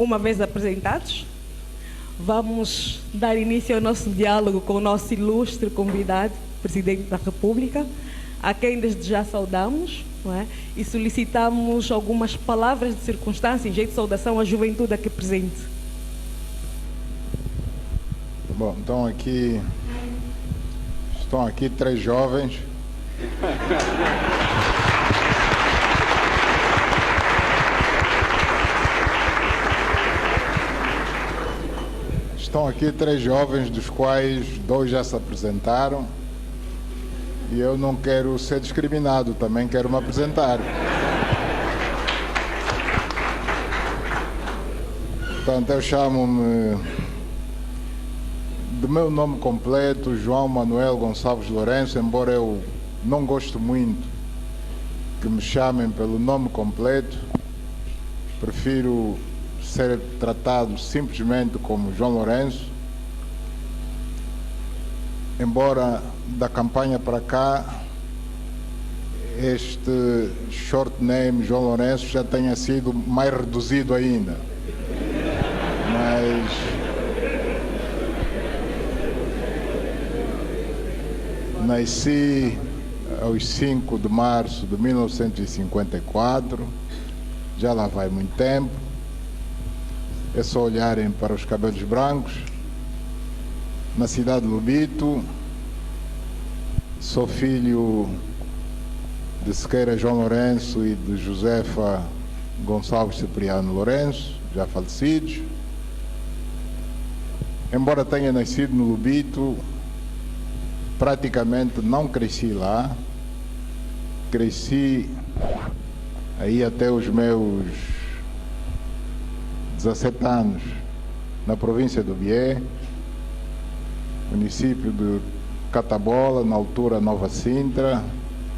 Uma vez apresentados, vamos dar início ao nosso diálogo com o nosso ilustre convidado, Presidente da República, a quem desde já saudamos, não é? E solicitamos algumas palavras de circunstância em jeito de saudação à juventude aqui presente. Bom, estão aqui 3 jovens. Estão aqui 3 jovens, dos quais 2 já se apresentaram. E eu não quero ser discriminado, também quero me apresentar. Portanto, eu chamo-me, do meu nome completo, João Manuel Gonçalves Lourenço, embora eu não gosto muito que me chamem pelo nome completo, prefiro ser tratado simplesmente como João Lourenço, embora da campanha para cá este short name João Lourenço já tenha sido mais reduzido ainda. Mas nasci aos 5 de março de 1954, já lá vai muito tempo. É só olharem para os cabelos brancos. Na cidade de Lubito, sou filho de Sequeira João Lourenço e de Josefa Gonçalves Cipriano Lourenço, já falecidos. Embora tenha nascido no Lubito, praticamente não cresci lá. Cresci aí até os meus 17 anos na província do Bié, município de Catabola, na altura Nova Sintra,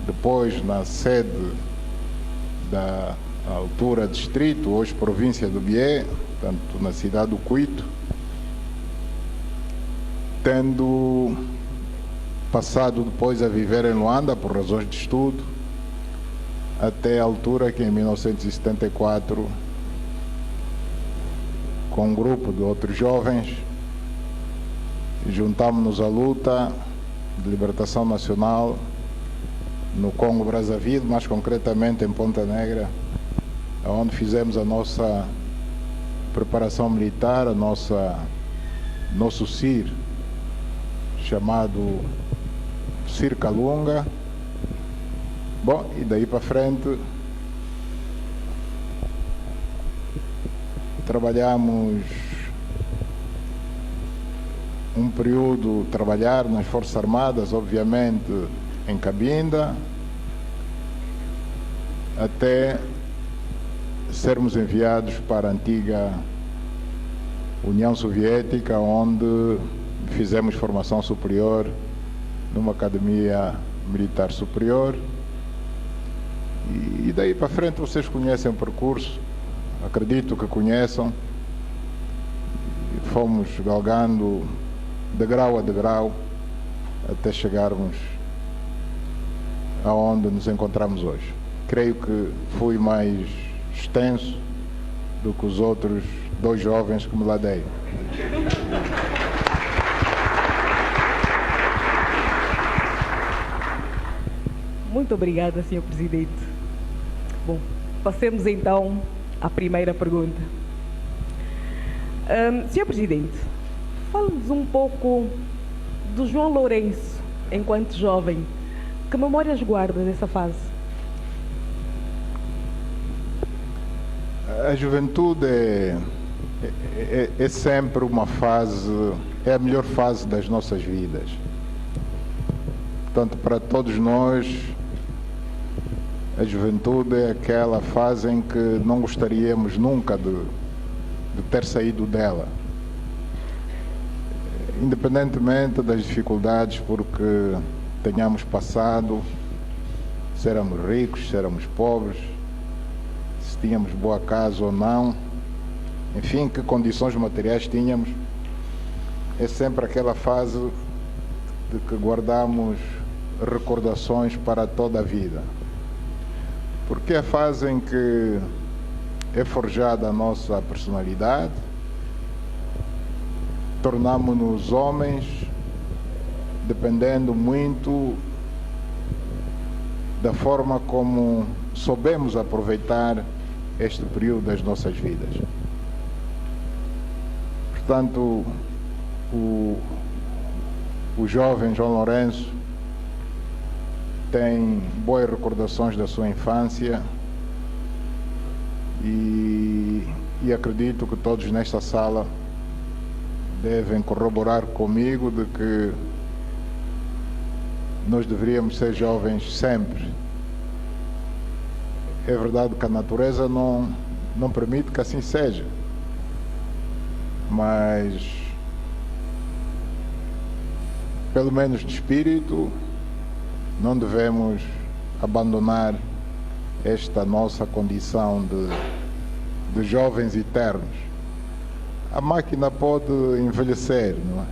depois na sede da altura distrito, hoje província do Bié, portanto na cidade do Cuito, tendo passado depois a viver em Luanda por razões de estudo, até a altura que em 1974, com um grupo de outros jovens, juntámos-nos à luta de libertação nacional no Congo-Brazzaville, mais concretamente em Ponta Negra, onde fizemos a nossa preparação militar, nosso CIR, chamado CIR Calunga. Bom, e daí para frente trabalhamos um período, trabalhar nas Forças Armadas, obviamente em Cabinda, até sermos enviados para a antiga União Soviética, onde fizemos formação superior numa academia militar superior. E daí para frente vocês conhecem o percurso, acredito que conheçam. Fomos galgando degrau a degrau até chegarmos aonde nos encontramos hoje. Creio que fui mais extenso do que os outros 2 jovens que me ladeiam. Muito obrigada, Sr. Presidente. Bom, passemos então à primeira pergunta. Sr. Presidente, fale-nos um pouco do João Lourenço enquanto jovem. Que memórias guarda dessa fase? A juventude é sempre uma fase, é a melhor fase das nossas vidas. Portanto, para todos nós, a juventude é aquela fase em que não gostaríamos nunca de ter saído dela. Independentemente das dificuldades porque tenhamos passado, se éramos ricos, se éramos pobres, se tínhamos boa casa ou não, enfim, que condições materiais tínhamos, é sempre aquela fase de que guardamos recordações para toda a vida. Porque é a fase em que é forjada a nossa personalidade, tornamos-nos homens dependendo muito da forma como soubemos aproveitar este período das nossas vidas. Portanto, o jovem João Lourenço tem boas recordações da sua infância e acredito que todos nesta sala devem corroborar comigo de que nós deveríamos ser jovens sempre. É verdade que a natureza não permite que assim seja, mas pelo menos de espírito não devemos abandonar esta nossa condição de jovens eternos. A máquina pode envelhecer, não é?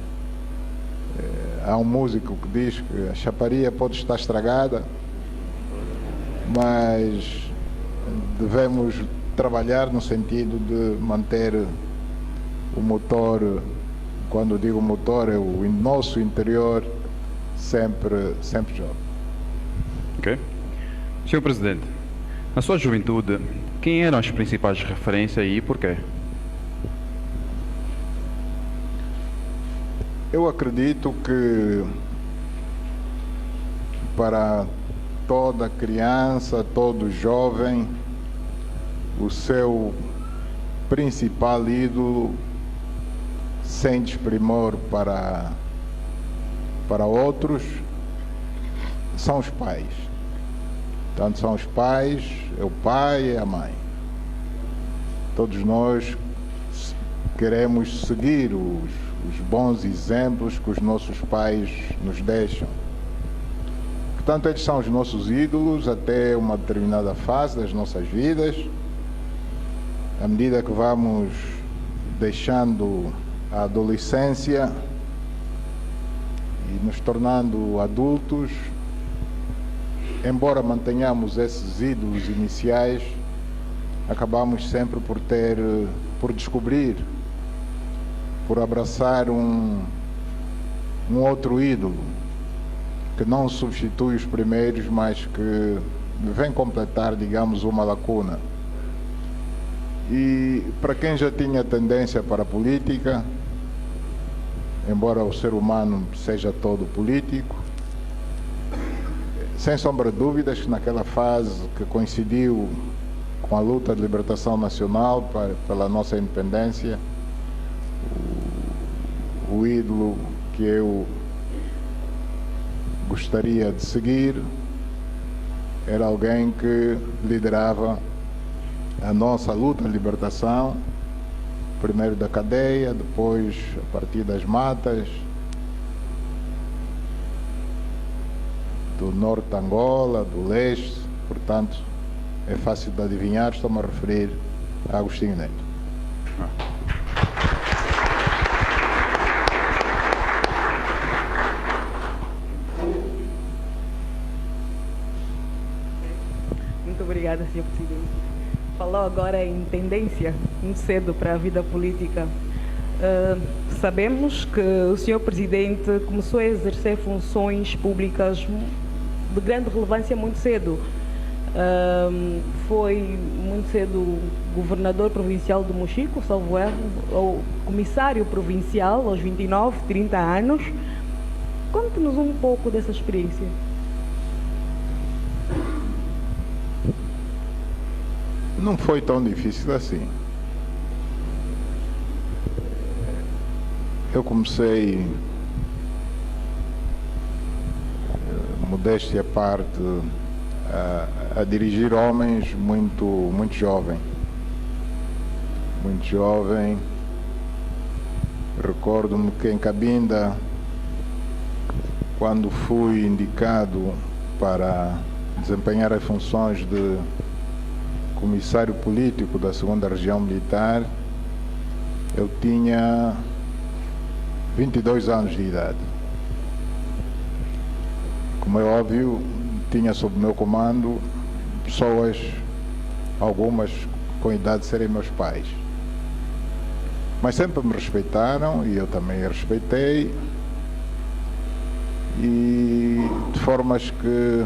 Há um músico que diz que a chaparia pode estar estragada, mas devemos trabalhar no sentido de manter o motor, quando digo motor, é o nosso interior sempre jovem. Ok. Senhor Presidente, na sua juventude, quem eram as principais referências e porquê? Eu acredito que para toda criança, todo jovem, o seu principal ídolo, sem desprimor para outros, são os pais. Tanto são os pais, é o pai e a mãe. Todos nós queremos seguir os bons exemplos que os nossos pais nos deixam. Portanto, eles são os nossos ídolos até uma determinada fase das nossas vidas. À medida que vamos deixando a adolescência e nos tornando adultos, embora mantenhamos esses ídolos iniciais, acabamos sempre por descobrir, por abraçar um outro ídolo que não substitui os primeiros, mas que vem completar, digamos, uma lacuna. E para quem já tinha tendência para a política, embora o ser humano seja todo político, sem sombra de dúvidas que naquela fase que coincidiu com a luta de libertação nacional pela nossa independência, o ídolo que eu gostaria de seguir era alguém que liderava a nossa luta de libertação, primeiro da cadeia, depois a partir das matas, do norte de Angola, do leste. Portanto, é fácil de adivinhar, estou-me a referir a Agostinho Neto. Muito obrigada, Sr. Presidente. Falou agora em tendência, muito cedo para a vida política. Sabemos que o Sr. Presidente começou a exercer funções públicas de grande relevância muito cedo. Foi muito cedo governador provincial do Mochico, salvo erro, ou comissário provincial aos 29, 30 anos. Conte-nos um pouco dessa experiência. Não foi tão difícil assim. Eu comecei, modéstia à parte, a dirigir homens muito jovem. Muito jovem. Recordo-me que em Cabinda, quando fui indicado para desempenhar as funções de comissário político da 2ª Região Militar, eu tinha 22 anos de idade. Como é óbvio, tinha sob meu comando pessoas, algumas com a idade de serem meus pais. Mas sempre me respeitaram e eu também respeitei, e de formas que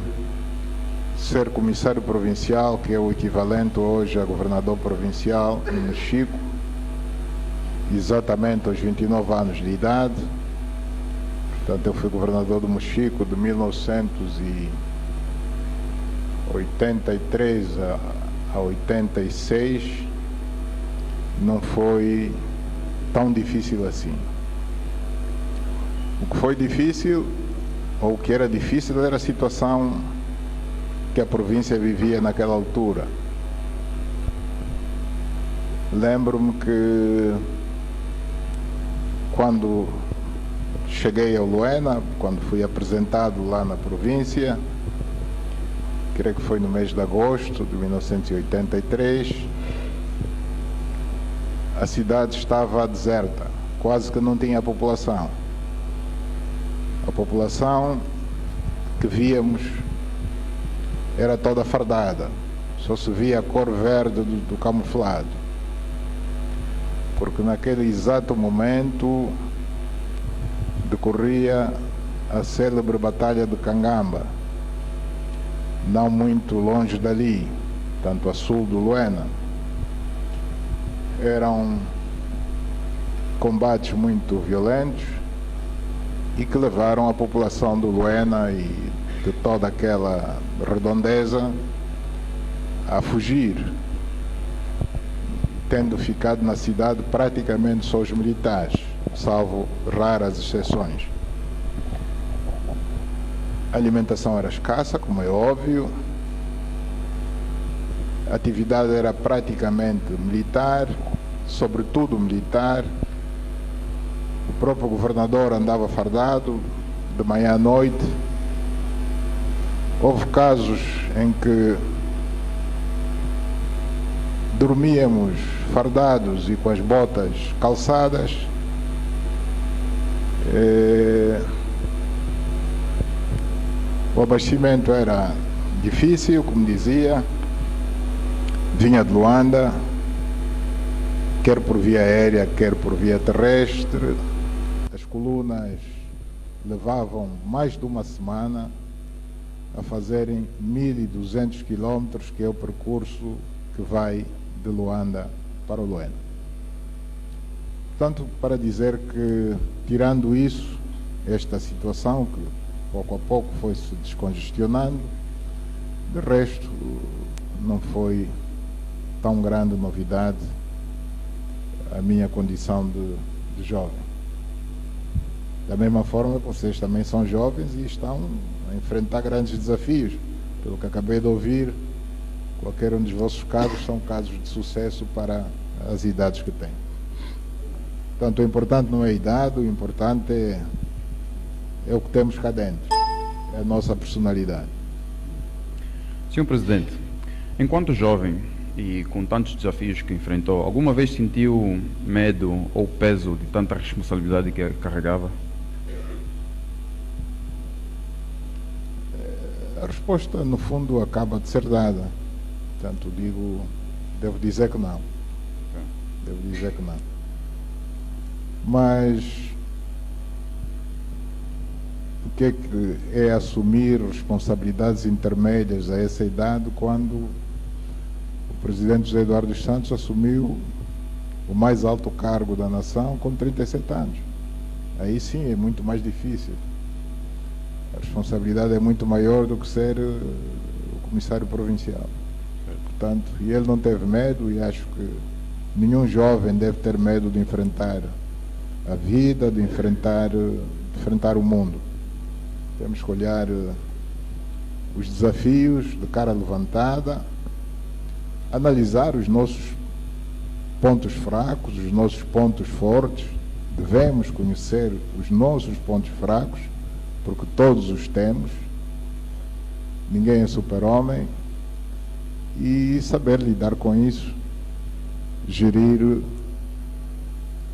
ser comissário provincial, que é o equivalente hoje a governador provincial no Chico, exatamente aos 29 anos de idade. Portanto, eu fui governador do Mochico de 1983 a 86. Não foi tão difícil assim. O que foi difícil, ou o que era difícil, era a situação que a província vivia naquela altura. Lembro-me que quando cheguei ao Luena, quando fui apresentado lá na província, creio que foi no mês de agosto de 1983, a cidade estava deserta, quase que não tinha população. A população que víamos era toda fardada, só se via a cor verde do camuflado, porque naquele exato momento decorria a célebre Batalha de Cangamba, não muito longe dali, tanto a sul do Luena. Eram combates muito violentos e que levaram a população do Luena e de toda aquela redondeza a fugir, tendo ficado na cidade praticamente só os militares, salvo raras exceções. A alimentação era escassa, como é óbvio. A atividade era praticamente militar, sobretudo militar. O próprio governador andava fardado, de manhã à noite. Houve casos em que dormíamos fardados e com as botas calçadas. O abastecimento era difícil, como dizia, vinha de Luanda, quer por via aérea, quer por via terrestre. As colunas levavam mais de uma semana a fazerem 1.200 quilómetros, que é o percurso que vai de Luanda para o Luena. Portanto, para dizer que, tirando isso, esta situação que pouco a pouco foi se descongestionando, de resto não foi tão grande novidade a minha condição de jovem. Da mesma forma, vocês também são jovens e estão a enfrentar grandes desafios. Pelo que acabei de ouvir, qualquer um dos vossos casos são casos de sucesso para as idades que têm. Portanto, o importante não é a idade, o importante é o que temos cá dentro, é a nossa personalidade. Senhor Presidente, enquanto jovem e com tantos desafios que enfrentou, alguma vez sentiu medo ou peso de tanta responsabilidade que carregava? A resposta, no fundo, acaba de ser dada. Portanto, devo dizer que não. Devo dizer que não. Mas o que é assumir responsabilidades intermédias a essa idade, quando o presidente José Eduardo dos Santos assumiu o mais alto cargo da nação com 37 anos? Aí sim é muito mais difícil. A responsabilidade é muito maior do que ser o comissário provincial. Portanto, e ele não teve medo, e acho que nenhum jovem deve ter medo de enfrentar a vida, de enfrentar o mundo. Temos que olhar os desafios de cara levantada, analisar os nossos pontos fracos, os nossos pontos fortes. Devemos conhecer os nossos pontos fracos, porque todos os temos. Ninguém é super-homem, e saber lidar com isso, gerir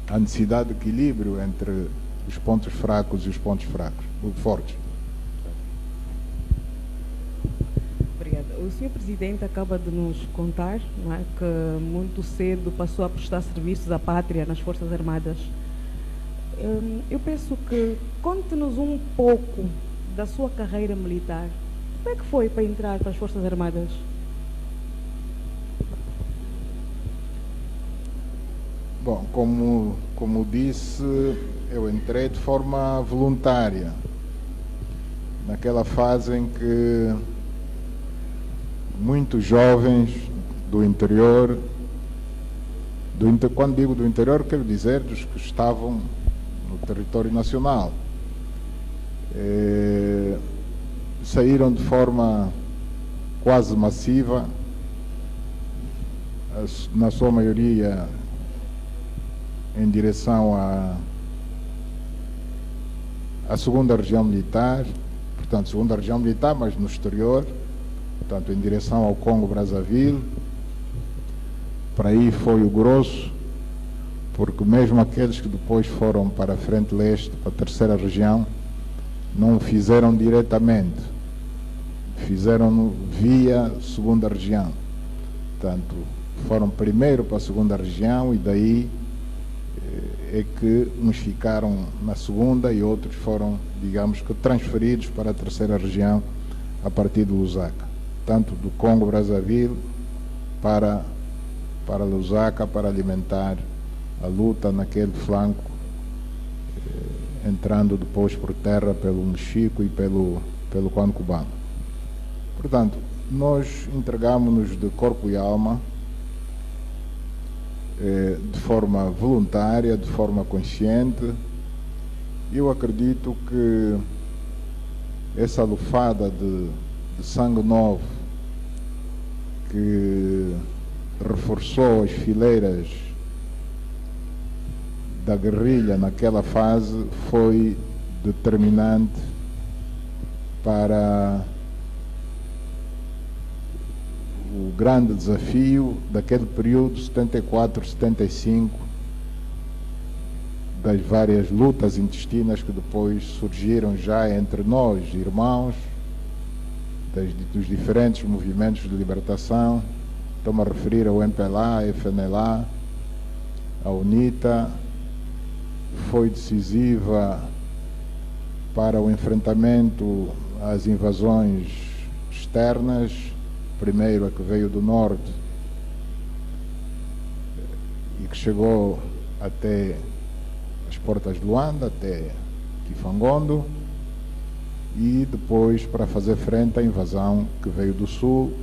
a necessidade de equilíbrio entre os pontos fracos e os pontos fortes. Obrigada. O Sr. Presidente acaba de nos contar, não é, que muito cedo passou a prestar serviços à pátria nas Forças Armadas. Eu penso que conte-nos um pouco da sua carreira militar. Como é que foi para entrar para as Forças Armadas? Bom, como disse, eu entrei de forma voluntária, naquela fase em que muitos jovens do interior, quando digo do interior, quero dizer dos que estavam no território nacional, saíram de forma quase massiva, na sua maioria em direção à segunda região militar, portanto, segunda região militar, mas no exterior, portanto, em direção ao Congo-Brazzaville. Para aí foi o grosso, porque mesmo aqueles que depois foram para a Frente Leste, para a terceira região, não o fizeram diretamente, fizeram via segunda região. Portanto, foram primeiro para a segunda região e daí é que uns ficaram na segunda e outros foram, digamos que, transferidos para a terceira região a partir de Lusaka, tanto do Congo-Brazzaville para Lusaka, para alimentar a luta naquele flanco, entrando depois por terra pelo Mexico e pelo Cuancubano. Portanto, nós entregamos-nos de corpo e alma, de forma voluntária, de forma consciente. Eu acredito que essa lufada de sangue novo que reforçou as fileiras da guerrilha naquela fase foi determinante para o grande desafio daquele período 74-75, das várias lutas intestinas que depois surgiram já entre nós, irmãos, dos diferentes movimentos de libertação. Estou-me a referir ao MPLA, à FNLA, à UNITA. Foi decisiva para o enfrentamento às invasões externas, primeiro a que veio do norte e que chegou até as portas de Luanda, até Kifangondo, e depois para fazer frente à invasão que veio do sul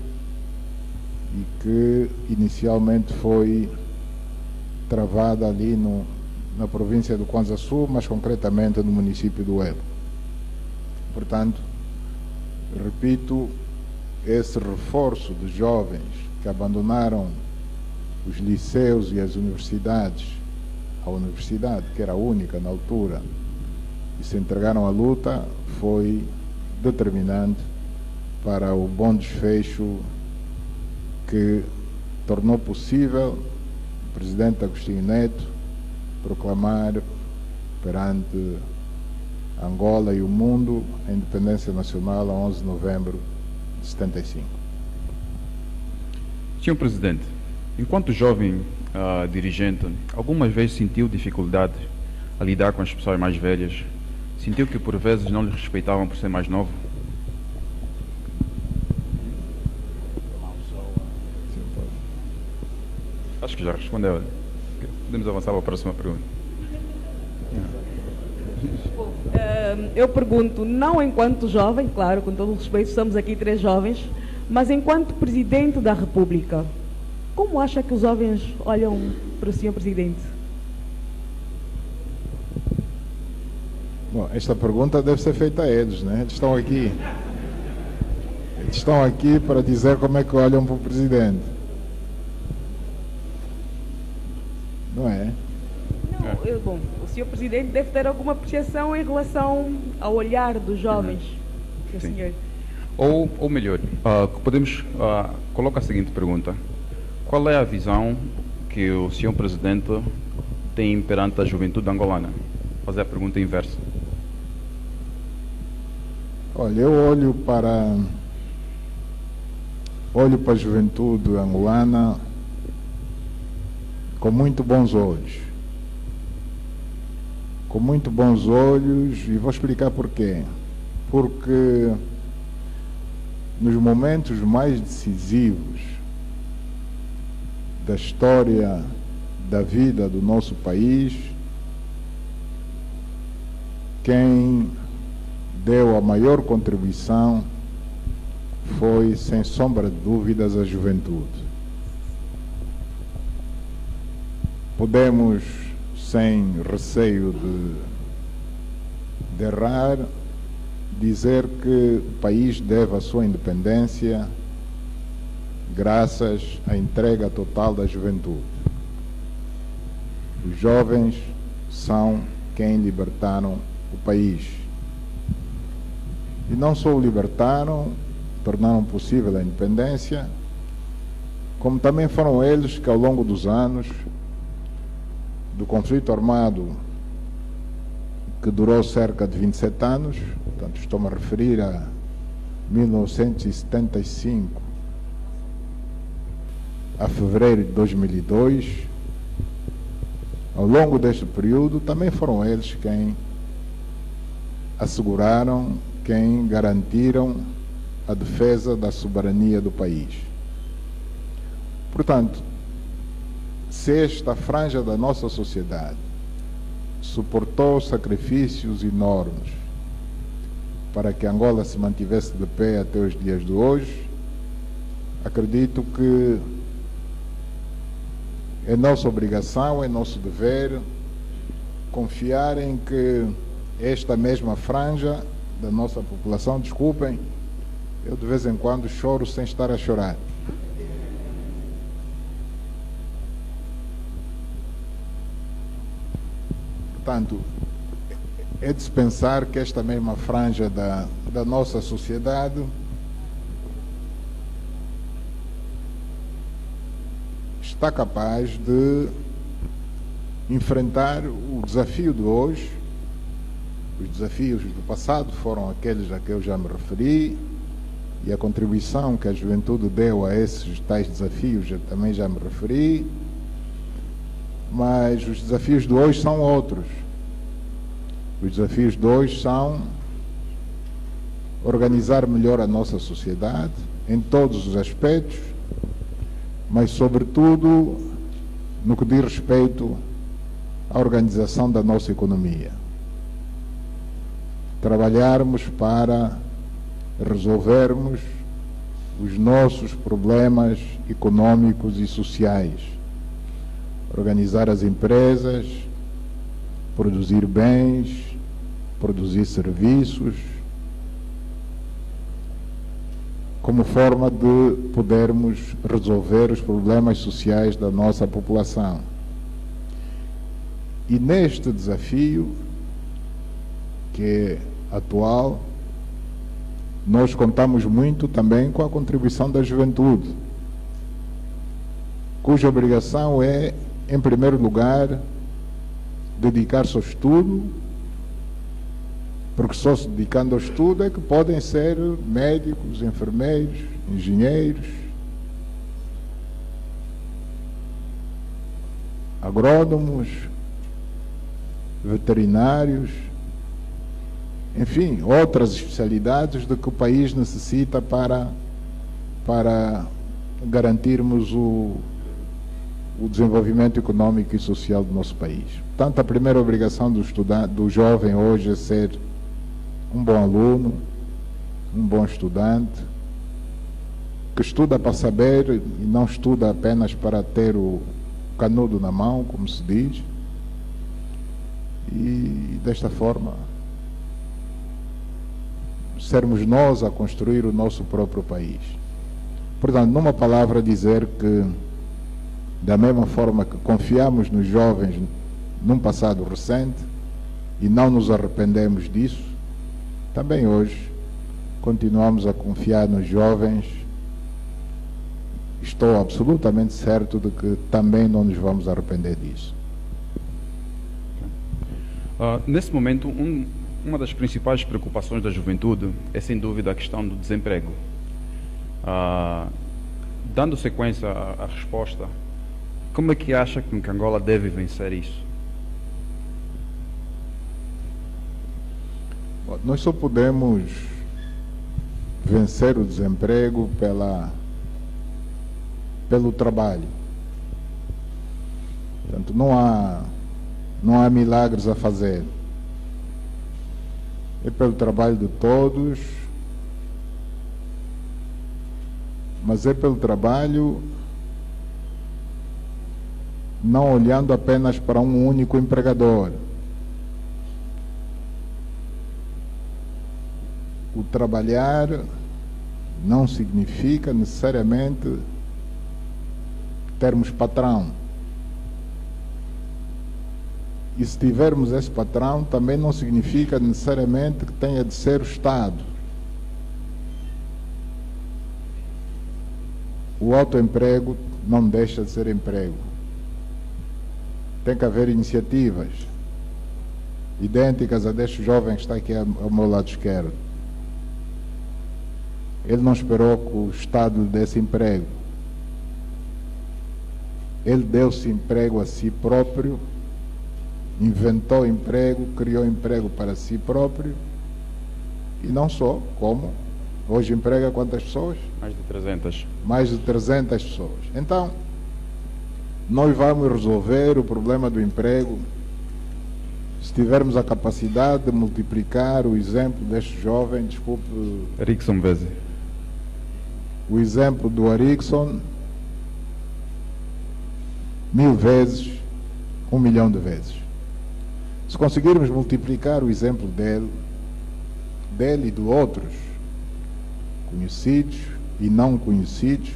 e que inicialmente foi travada ali na província do Kwanza Sul, mas concretamente no município do Elo. Portanto, repito, esse reforço de jovens que abandonaram os liceus e as universidades, a universidade, que era a única na altura, e se entregaram à luta, foi determinante para o bom desfecho que tornou possível o presidente Agostinho Neto proclamar perante Angola e o mundo a independência nacional a 11 de novembro de 75. Senhor Presidente, enquanto jovem dirigente, algumas vezes sentiu dificuldade a lidar com as pessoas mais velhas? Sentiu que por vezes não lhe respeitavam por ser mais novo? Acho que já respondeu. Podemos avançar para a próxima pergunta. Eu pergunto, não enquanto jovem, claro, com todo o respeito, estamos aqui 3 jovens, mas enquanto Presidente da República, como acha que os jovens olham para o Sr. Presidente? Bom, esta pergunta deve ser feita a eles, né? Eles estão aqui. Eles estão aqui para dizer como é que olham para o Presidente. Não é? Não, bom, o Sr. Presidente deve ter alguma apreciação em relação ao olhar dos jovens. Senhor. Ou melhor, podemos coloca a seguinte pergunta: qual é a visão que o Sr. Presidente tem perante a juventude angolana? Fazer a pergunta inversa. Olha, eu olho para olho para a juventude angolana com muito bons olhos. Com muito bons olhos, e vou explicar porquê. Porque nos momentos mais decisivos da história da vida do nosso país, quem deu a maior contribuição foi, sem sombra de dúvidas, a juventude. Podemos, sem receio de errar, dizer que o país deve a sua independência graças à entrega total da juventude. Os jovens são quem libertaram o país. E não só o libertaram, tornaram possível a independência, como também foram eles que, ao longo dos anos do conflito armado, que durou cerca de 27 anos, portanto estou-me a referir a 1975 a fevereiro de 2002, ao longo deste período também foram eles quem asseguraram, quem garantiram a defesa da soberania do país. Portanto, se esta franja da nossa sociedade suportou sacrifícios enormes para que Angola se mantivesse de pé até os dias de hoje, acredito que é nossa obrigação, é nosso dever confiar em que esta mesma franja da nossa população, desculpem, eu de vez em quando choro sem estar a chorar. Portanto, é de se pensar que esta mesma franja da nossa sociedade está capaz de enfrentar o desafio de hoje. Os desafios do passado foram aqueles a que eu já me referi, e a contribuição que a juventude deu a esses tais desafios eu também já me referi, mas os desafios de hoje são outros. Os desafios de hoje são organizar melhor a nossa sociedade em todos os aspectos, mas sobretudo no que diz respeito à organização da nossa economia. Trabalharmos para resolvermos os nossos problemas econômicos e sociais, organizar as empresas, produzir bens, produzir serviços, como forma de podermos resolver os problemas sociais da nossa população. E neste desafio, que é atual, nós contamos muito também com a contribuição da juventude, cuja obrigação é, em primeiro lugar, dedicar-se ao estudo, porque só se dedicando ao estudo é que podem ser médicos, enfermeiros, engenheiros, agrônomos, veterinários, enfim, outras especialidades de que o país necessita para garantirmos o desenvolvimento econômico e social do nosso país. Portanto, a primeira obrigação do jovem hoje é ser um bom aluno, um bom estudante, que estuda para saber e não estuda apenas para ter o canudo na mão, como se diz, e desta forma sermos nós a construir o nosso próprio país. Portanto, numa palavra, dizer que da mesma forma que confiamos nos jovens num passado recente e não nos arrependemos disso, também hoje continuamos a confiar nos jovens. Estou absolutamente certo de que também não nos vamos arrepender disso. Nesse momento, uma das principais preocupações da juventude é, sem dúvida, a questão do desemprego. dando sequência à resposta, como é que acha que Angola deve vencer isso? Nós só podemos vencer o desemprego pelo trabalho. Portanto, não há milagres a fazer. É pelo trabalho de todos, mas é pelo trabalho não olhando apenas para um único empregador. O trabalhar não significa necessariamente termos patrão. E se tivermos esse patrão, também não significa necessariamente que tenha de ser o Estado. O autoemprego não deixa de ser emprego. Tem que haver iniciativas idênticas a deste jovem que está aqui ao meu lado esquerdo. Ele não esperou que o Estado lhe desse emprego. Ele deu-se emprego a si próprio, inventou emprego, criou emprego para si próprio, e não só, como hoje emprega quantas pessoas? Mais de 300. Mais de 300 pessoas. Então, nós vamos resolver o problema do emprego se tivermos a capacidade de multiplicar o exemplo deste jovem, desculpe... Erickson Veze. O exemplo do Erickson 1000 vezes, 1 milhão de vezes. Se conseguirmos multiplicar o exemplo dele e de outros, conhecidos e não conhecidos,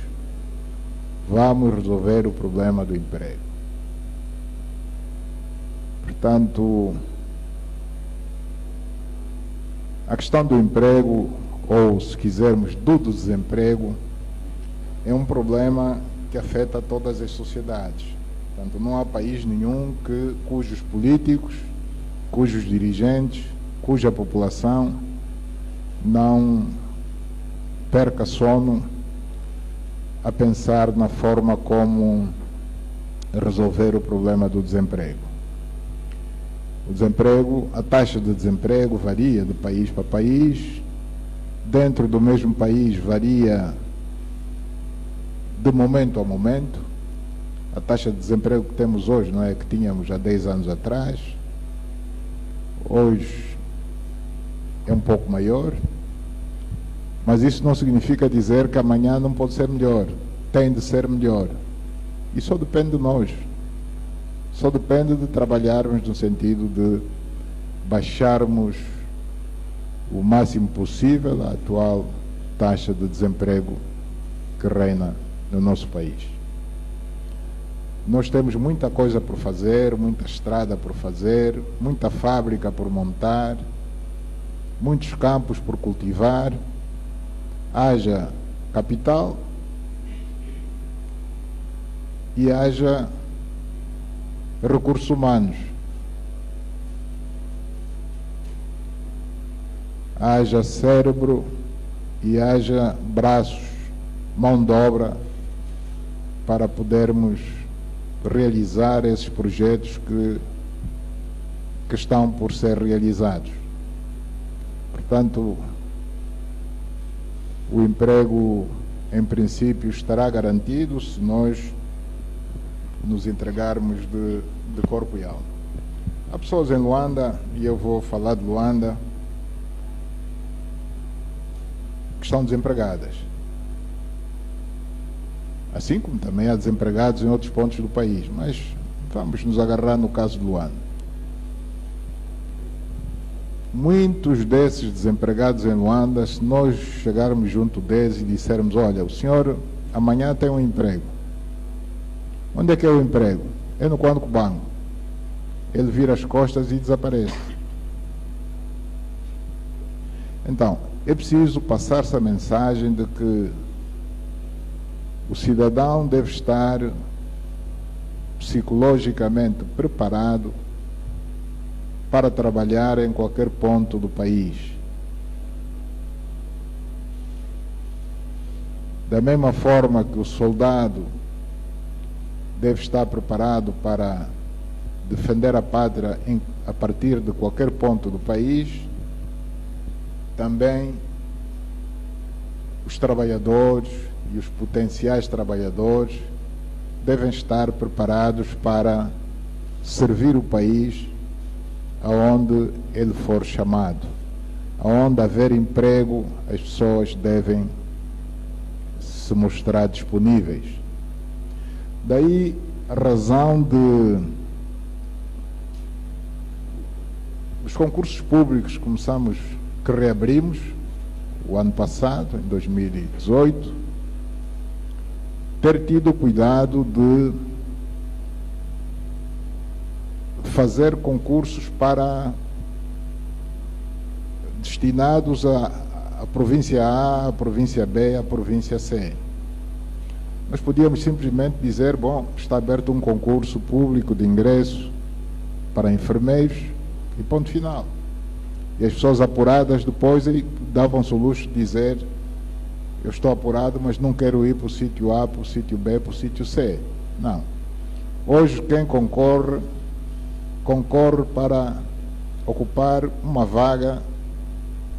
vamos resolver o problema do emprego. Portanto, a questão do emprego, ou se quisermos do desemprego, é um problema que afeta todas as sociedades. Portanto, não há país nenhum cujos políticos, cujos dirigentes, cuja população não perca sono a pensar na forma como resolver o problema do desemprego. O desemprego, a taxa de desemprego varia de país para país. Dentro do mesmo país varia de momento a momento. A taxa de desemprego que temos hoje não é a que tínhamos há 10 anos atrás. Hoje é um pouco maior, mas isso não significa dizer que amanhã não pode ser melhor. Tem de ser melhor. E só depende de nós. Só depende de trabalharmos no sentido de baixarmos o máximo possível a atual taxa de desemprego que reina no nosso país. Nós temos muita coisa por fazer, muita estrada por fazer, muita fábrica por montar, muitos campos por cultivar. Haja capital e haja recursos humanos. Haja cérebro e haja braços, mão de obra, para podermos realizar esses projetos que estão por ser realizados. Portanto, o emprego, em princípio, estará garantido se nós nos entregarmos de corpo e alma. Há pessoas em Luanda, e eu vou falar de Luanda, que estão desempregadas. Assim como também há desempregados em outros pontos do país, mas vamos nos agarrar no caso de Luanda. Muitos desses desempregados em Luanda, se nós chegarmos junto deles e dissermos: olha, o senhor amanhã tem um emprego. Onde é que é o emprego? É no Quando Cubango. Ele vira as costas e desaparece. Então, é preciso passar essa mensagem de que o cidadão deve estar psicologicamente preparado para trabalhar em qualquer ponto do país. Da mesma forma que o soldado deve estar preparado para defender a pátria a partir de qualquer ponto do país, também os trabalhadores e os potenciais trabalhadores devem estar preparados para servir o país aonde ele for chamado. Aonde haver emprego, as pessoas devem se mostrar disponíveis. Daí a razão de os concursos públicos que reabrimos o ano passado, em 2018, ter tido o cuidado de fazer concursos destinados à província A, à província B, à província C. Nós podíamos simplesmente dizer, bom, está aberto um concurso público de ingresso para enfermeiros e ponto final. E as pessoas apuradas depois davam-se o luxo de dizer, eu estou apurado, mas não quero ir para o sítio A, para o sítio B, para o sítio C. Não. Hoje quem concorre para ocupar uma vaga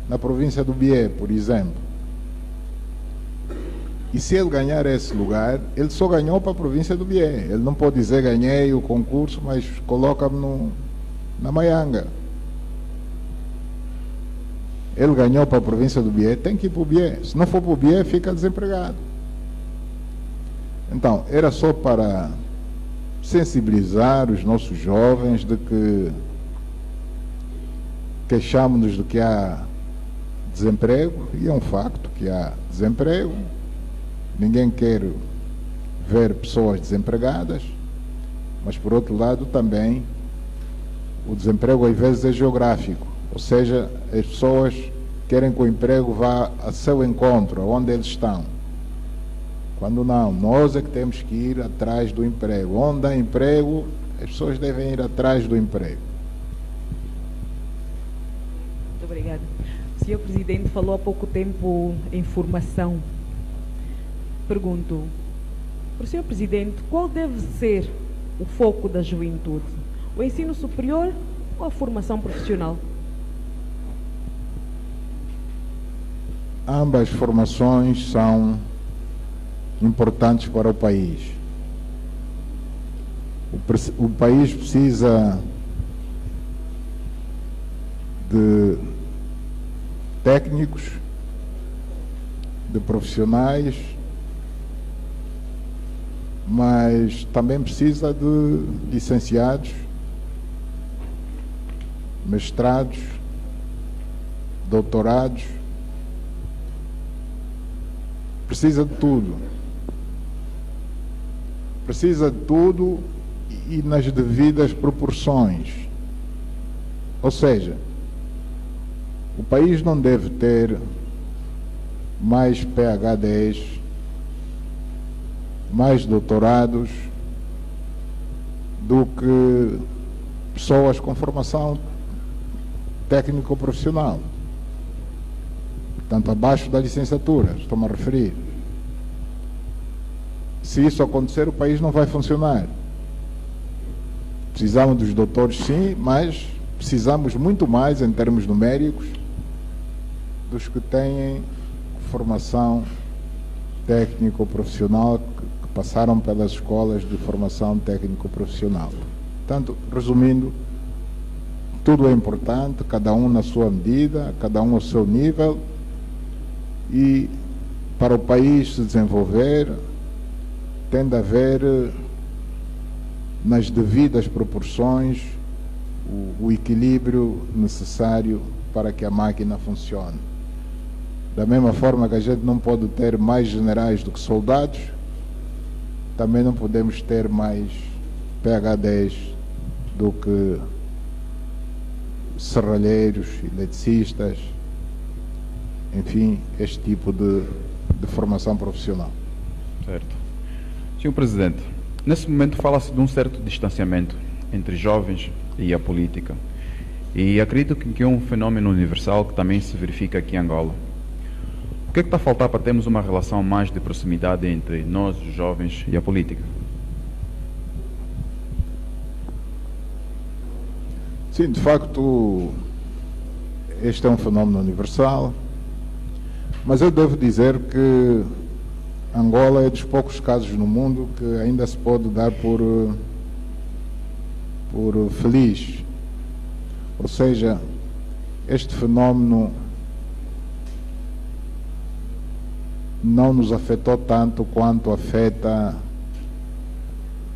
na província do Bié, por exemplo. E se ele ganhar esse lugar, ele só ganhou para a província do Bié. Ele não pode dizer, ganhei o concurso, mas coloca-me na Maianga. Ele ganhou para a província do Bié, tem que ir para o Bié. Se não for para o Bié, fica desempregado. Então, era só para sensibilizar os nossos jovens de que queixamos-nos de que há desemprego, e é um facto que há desemprego. Ninguém quer ver pessoas desempregadas, mas por outro lado também o desemprego às vezes é geográfico, ou seja, as pessoas querem que o emprego vá a seu encontro, aonde eles estão. Quando não, nós é que temos que ir atrás do emprego. Onde há emprego, as pessoas devem ir atrás do emprego. Muito obrigada. O Sr. Presidente falou há pouco tempo em formação. Pergunto, para o Sr. Presidente, qual deve ser o foco da juventude? O ensino superior ou a formação profissional? Ambas formações são importantes para o país. O país precisa de técnicos, de profissionais, mas também precisa de licenciados, mestrados, doutorados. Precisa de tudo. Precisa de tudo e nas devidas proporções. Ou seja, o país não deve ter mais PhDs, mais doutorados do que pessoas com formação técnico-profissional. Portanto, abaixo da licenciatura, estou-me a referir. Se isso acontecer, o país não vai funcionar. Precisamos dos doutores, sim, mas precisamos muito mais, em termos numéricos, dos que têm formação técnico-profissional, que passaram pelas escolas de formação técnico-profissional. Portanto, resumindo, tudo é importante, cada um na sua medida, cada um ao seu nível, e para o país se desenvolver, tem de haver, nas devidas proporções, o equilíbrio necessário para que a máquina funcione. Da mesma forma que a gente não pode ter mais generais do que soldados, também não podemos ter mais PhDs do que serralheiros, eletricistas, enfim, este tipo de formação profissional. Certo. Senhor Presidente, nesse momento fala-se de um certo distanciamento entre jovens e a política. E acredito que é um fenômeno universal que também se verifica aqui em Angola. que é que está a faltar para termos uma relação mais de proximidade entre nós, os jovens, e a política? Sim, de facto, este é um fenómeno universal, mas eu devo dizer que Angola é dos poucos casos no mundo que ainda se pode dar por feliz. Ou seja, este fenómeno não nos afetou tanto quanto afeta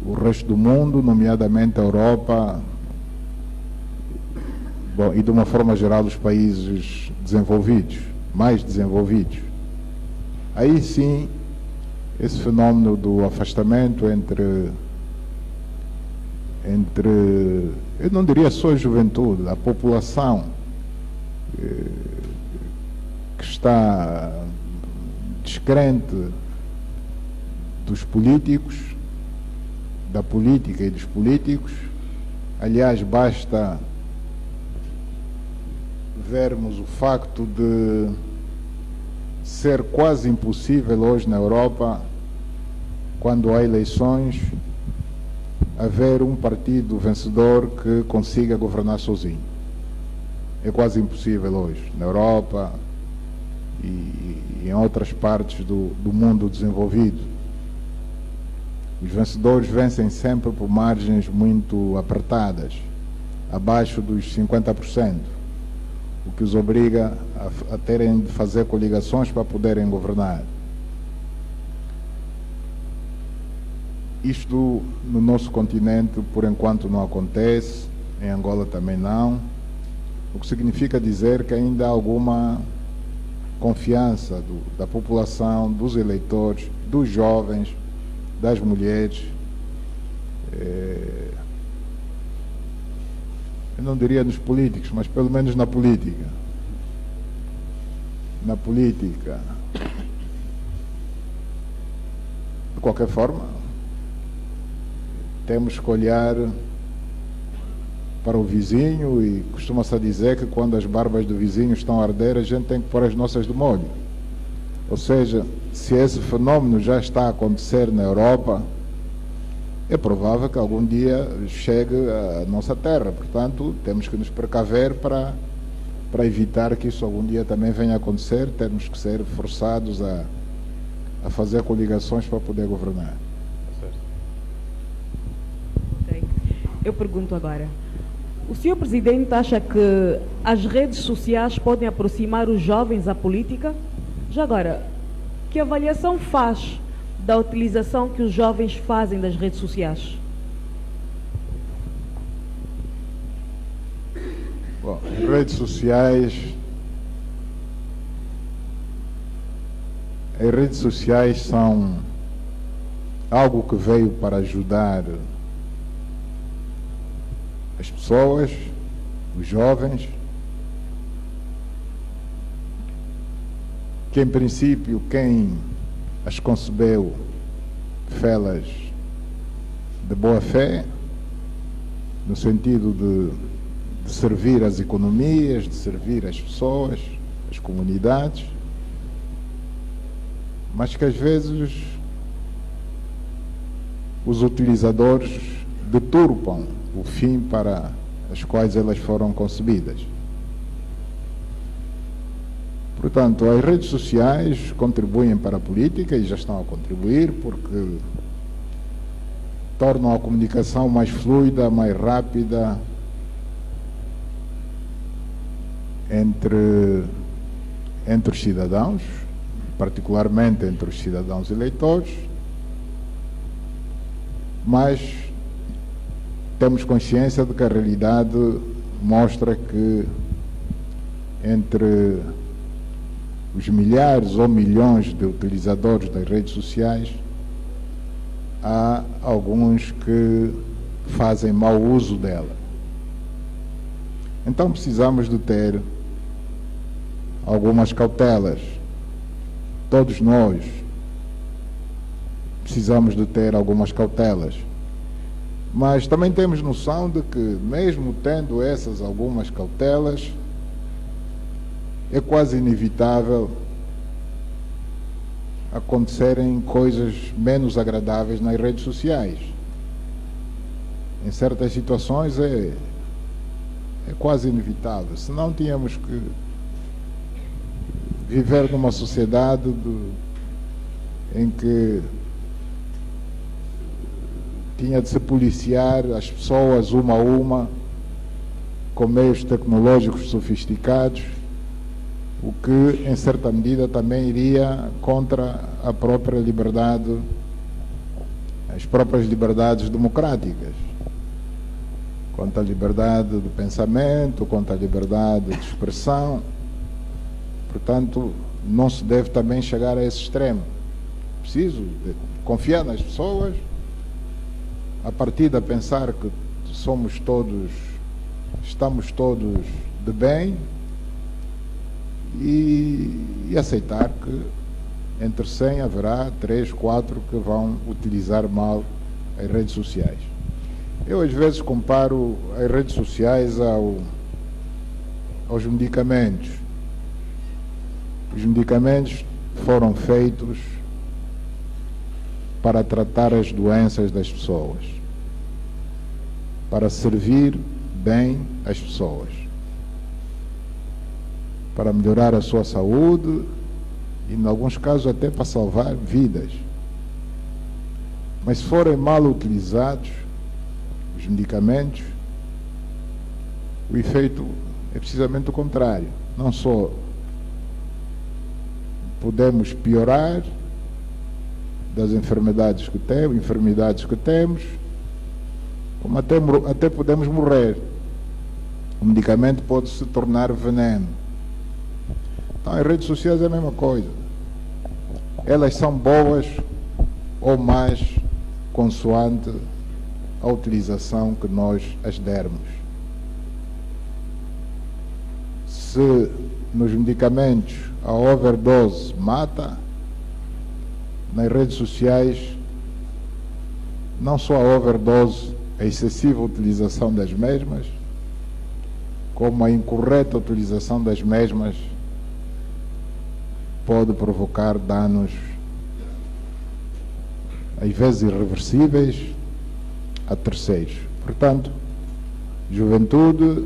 o resto do mundo, nomeadamente a Europa, bom, e de uma forma geral os países desenvolvidos, mais desenvolvidos. Aí sim, esse fenómeno do afastamento entre eu não diria só a juventude, a população que está descrente dos políticos, da política e dos políticos. Aliás, basta vermos o facto de ser quase impossível hoje na Europa, quando há eleições, haver um partido vencedor que consiga governar sozinho. É quase impossível hoje, na Europa e em outras partes do mundo desenvolvido. Os vencedores vencem sempre por margens muito apertadas, abaixo dos 50%, o que os obriga a terem de fazer coligações para poderem governar. Isto no nosso continente, por enquanto, não acontece, em Angola também não, o que significa dizer que ainda há alguma confiança da população, dos eleitores, dos jovens, das mulheres, eu não diria nos políticos, mas pelo menos na política. Na política. De qualquer forma, temos que olhar para o vizinho e costuma-se dizer que quando as barbas do vizinho estão a arder, a gente tem que pôr as nossas de molho. Ou seja, se esse fenómeno já está a acontecer na Europa, é provável que algum dia chegue à nossa terra. Portanto, temos que nos precaver para evitar que isso algum dia também venha a acontecer. Temos que ser forçados a fazer coligações para poder governar. Okay. Eu pergunto agora, o senhor Presidente acha que as redes sociais podem aproximar os jovens à política? Já agora, que avaliação faz da utilização que os jovens fazem das redes sociais? Bom, as redes sociais são algo que veio para ajudar as pessoas, os jovens, que em princípio quem as concebeu fê-las de boa fé, no sentido de servir as economias, de servir as pessoas, as comunidades, mas que às vezes os utilizadores deturpam o fim para as quais elas foram concebidas. Portanto, as redes sociais contribuem para a política e já estão a contribuir porque tornam a comunicação mais fluida, mais rápida entre os cidadãos, particularmente entre os cidadãos eleitores, mas temos consciência de que a realidade mostra que entre os milhares ou milhões de utilizadores das redes sociais, há alguns que fazem mau uso dela. Então precisamos de ter algumas cautelas. Todos nós precisamos de ter algumas cautelas. Mas também temos noção de que, mesmo tendo essas algumas cautelas, é quase inevitável acontecerem coisas menos agradáveis nas redes sociais. Em certas situações é quase inevitável. Senão tínhamos que viver numa sociedade em que tinha de se policiar as pessoas uma a uma com meios tecnológicos sofisticados, o que em certa medida também iria contra a própria liberdade, as próprias liberdades democráticas, contra a liberdade do pensamento, contra a liberdade de expressão. Portanto, não se deve também chegar a esse extremo. Preciso confiar nas pessoas, a partir de pensar que estamos todos de bem, e aceitar que entre 100 haverá 3, 4 que vão utilizar mal as redes sociais. Eu às vezes comparo as redes sociais aos medicamentos. Os medicamentos foram feitos para tratar as doenças das pessoas, para servir bem as pessoas, para melhorar a sua saúde e, em alguns casos, até para salvar vidas. Mas se forem mal utilizados os medicamentos, o efeito é precisamente o contrário. Não só podemos piorar das enfermidades que temos, como até podemos morrer. O medicamento pode se tornar veneno. Então, as redes sociais é a mesma coisa. Elas são boas ou más consoante a utilização que nós as dermos. Se nos medicamentos a overdose mata, nas redes sociais, não só a overdose, a excessiva utilização das mesmas, como a incorreta utilização das mesmas pode provocar danos, às vezes irreversíveis, a terceiros. Portanto, juventude,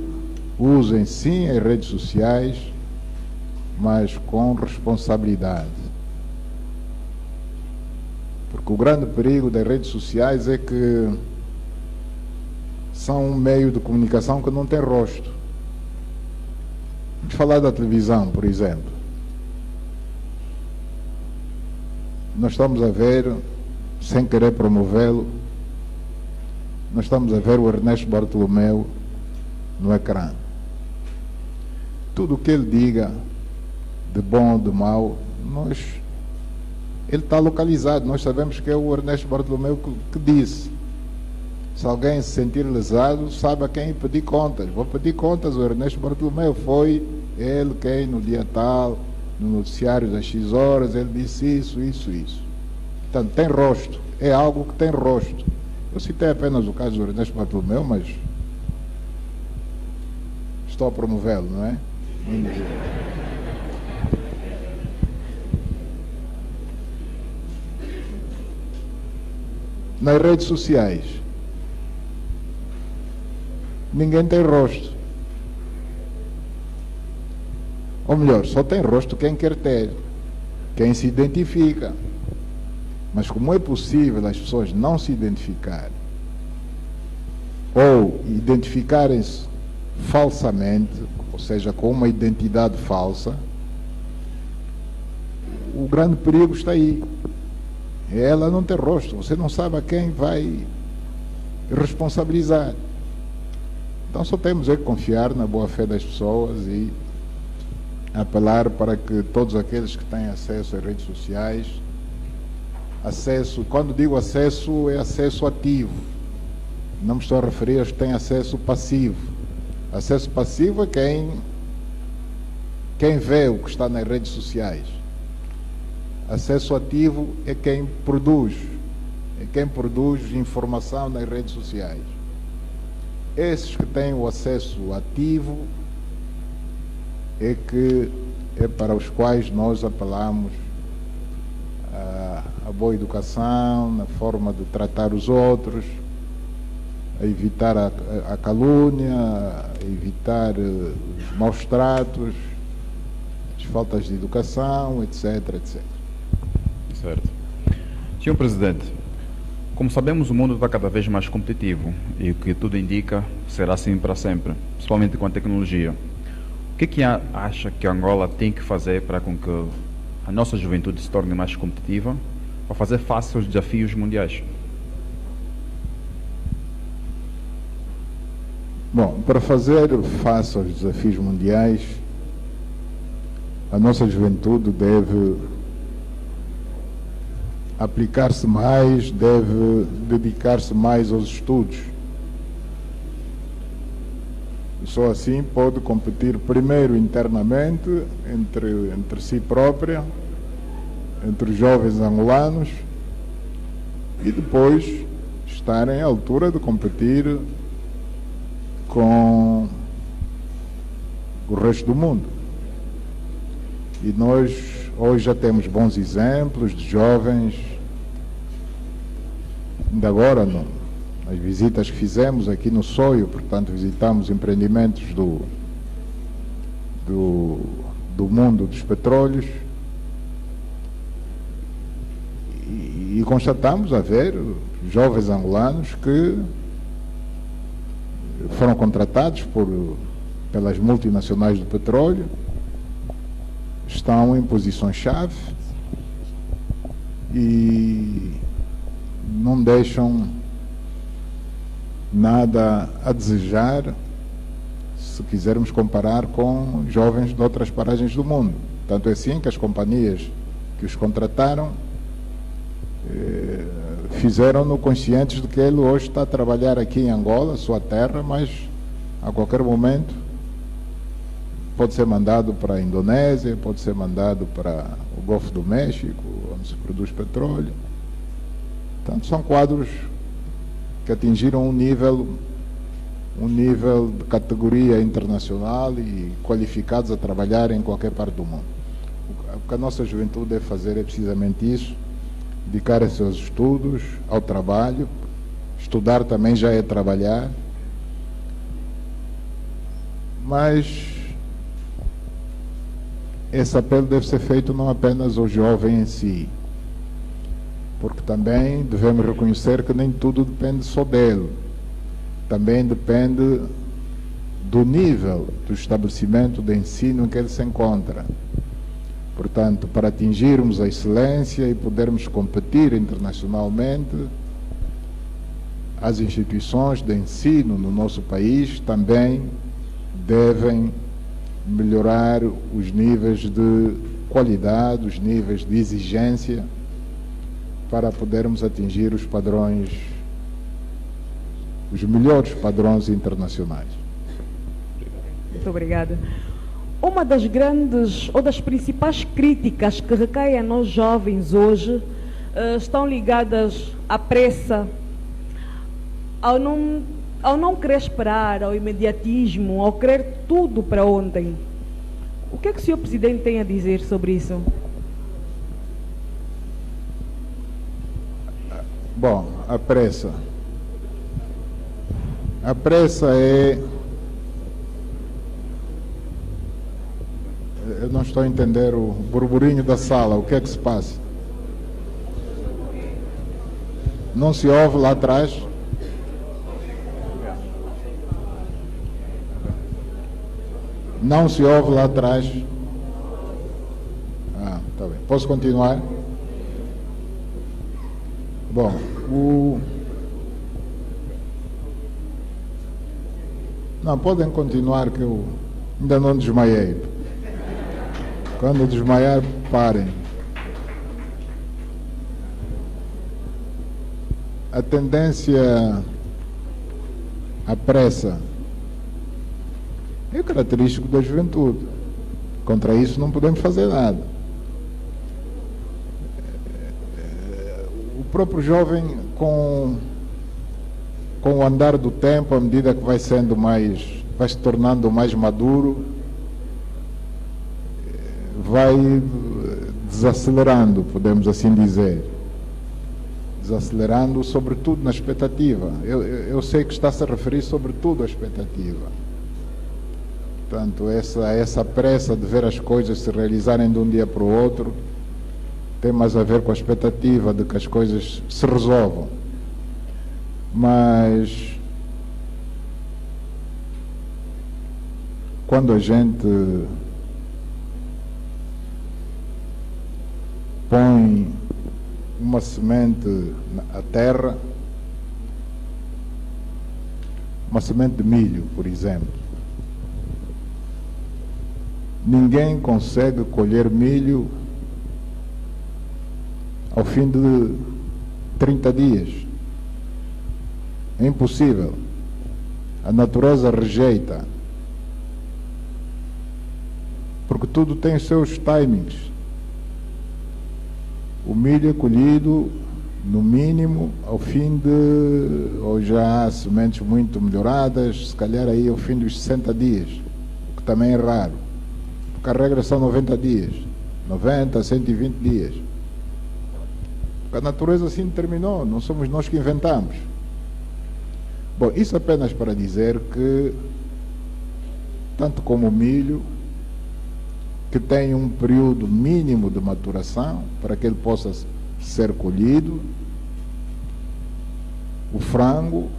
usem sim as redes sociais, mas com responsabilidade. Porque o grande perigo das redes sociais é que são um meio de comunicação que não tem rosto. Vamos falar da televisão, por exemplo. Nós estamos a ver, sem querer promovê-lo, nós estamos a ver o Ernesto Bartolomeu no ecrã. Tudo o que ele diga, de bom ou de mau, ele está localizado. Nós sabemos que é o Ernesto Bartolomeu que disse. Se alguém se sentir lesado, sabe a quem pedir contas. Vou pedir contas ao Ernesto Bartolomeu. Foi ele quem, no dia tal, no noticiário das X horas, ele disse isso. Portanto, tem rosto. É algo que tem rosto. Eu citei apenas o caso do Ernesto Bartolomeu, mas estou a promovê-lo, não é? Nas redes sociais, ninguém tem rosto. Ou melhor, só tem rosto quem quer ter, quem se identifica. Mas como é possível as pessoas não se identificarem ou identificarem-se falsamente, ou seja, com uma identidade falsa, o grande perigo está aí. Ela não tem rosto, você não sabe a quem vai responsabilizar. Então só temos que confiar na boa-fé das pessoas e apelar para que todos aqueles que têm acesso às redes sociais, quando digo acesso, é acesso ativo. Não me estou a referir aos que têm acesso passivo. Acesso passivo é quem vê o que está nas redes sociais. Acesso ativo é quem produz informação nas redes sociais. Esses que têm o acesso ativo é para os quais nós apelamos a boa educação, na forma de tratar os outros, a evitar a calúnia, a evitar os maus tratos, as faltas de educação, etc, etc. Certo. Senhor Presidente, como sabemos, o mundo está cada vez mais competitivo e o que tudo indica será assim para sempre, principalmente com a tecnologia. O que acha que Angola tem que fazer para com que a nossa juventude se torne mais competitiva para fazer face aos desafios mundiais? Bom, para fazer face aos desafios mundiais, a nossa juventude deve aplicar-se mais, deve dedicar-se mais aos estudos. E só assim pode competir primeiro internamente, entre si própria, entre os jovens angolanos, e depois estarem à altura de competir com o resto do mundo. E nós hoje já temos bons exemplos de jovens, ainda agora nas visitas que fizemos aqui no SOIO, portanto visitamos empreendimentos do mundo dos petróleos e constatamos haver jovens angolanos que foram contratados pelas multinacionais do petróleo, estão em posições-chave e não deixam nada a desejar se quisermos comparar com jovens de outras paragens do mundo. Tanto é assim que as companhias que os contrataram fizeram-no conscientes de que ele hoje está a trabalhar aqui em Angola, sua terra, mas a qualquer momento pode ser mandado para a Indonésia, pode ser mandado para o Golfo do México, onde se produz petróleo. Portanto, são quadros que atingiram um nível de categoria internacional e qualificados a trabalhar em qualquer parte do mundo. O que a nossa juventude deve fazer é precisamente isso: dedicar-se aos estudos, ao trabalho. Estudar também já é trabalhar, mas esse apelo deve ser feito não apenas ao jovem em si, porque também devemos reconhecer que nem tudo depende só dele. Também depende do nível do estabelecimento de ensino em que ele se encontra. Portanto, para atingirmos a excelência e podermos competir internacionalmente, as instituições de ensino no nosso país também devem melhorar os níveis de qualidade, os níveis de exigência, para podermos atingir os padrões, os melhores padrões internacionais. Muito obrigada. Uma das grandes ou das principais críticas que recaem a nós jovens hoje estão ligadas à pressa, ao não querer esperar, ao imediatismo, ao querer tudo para ontem. O que é que o Sr. Presidente tem a dizer sobre isso? Bom, a pressa. A pressa é... Eu não estou a entender o burburinho da sala. O que é que se passa? Não se ouve lá atrás? Não se ouve lá atrás? Ah, tá bem. Posso continuar? Bom, Não, podem continuar que eu ainda não desmaiei. Quando desmaiar, parem. A tendência à pressa é característico da juventude. Contra isso não podemos fazer nada. O próprio jovem, com o andar do tempo, à medida que vai se tornando mais maduro, vai desacelerando, podemos assim dizer. desacelerando, sobretudo na expectativa. Eu sei que está-se a referir sobretudo à expectativa. Portanto, essa pressa de ver as coisas se realizarem de um dia para o outro tem mais a ver com a expectativa de que as coisas se resolvam. Mas quando a gente põe uma semente à terra, uma semente de milho, por exemplo, ninguém consegue colher milho ao fim de 30 dias. É impossível. A natureza rejeita. Porque tudo tem os seus timings. O milho é colhido, no mínimo, ao fim de... ou já há sementes muito melhoradas, se calhar aí ao fim dos 60 dias, o que também é raro. Porque a regra são 90 dias. 90, 120 dias. Porque a natureza assim determinou, não somos nós que inventamos. Bom, isso apenas para dizer que, tanto como o milho, que tem um período mínimo de maturação para que ele possa ser colhido, o frango,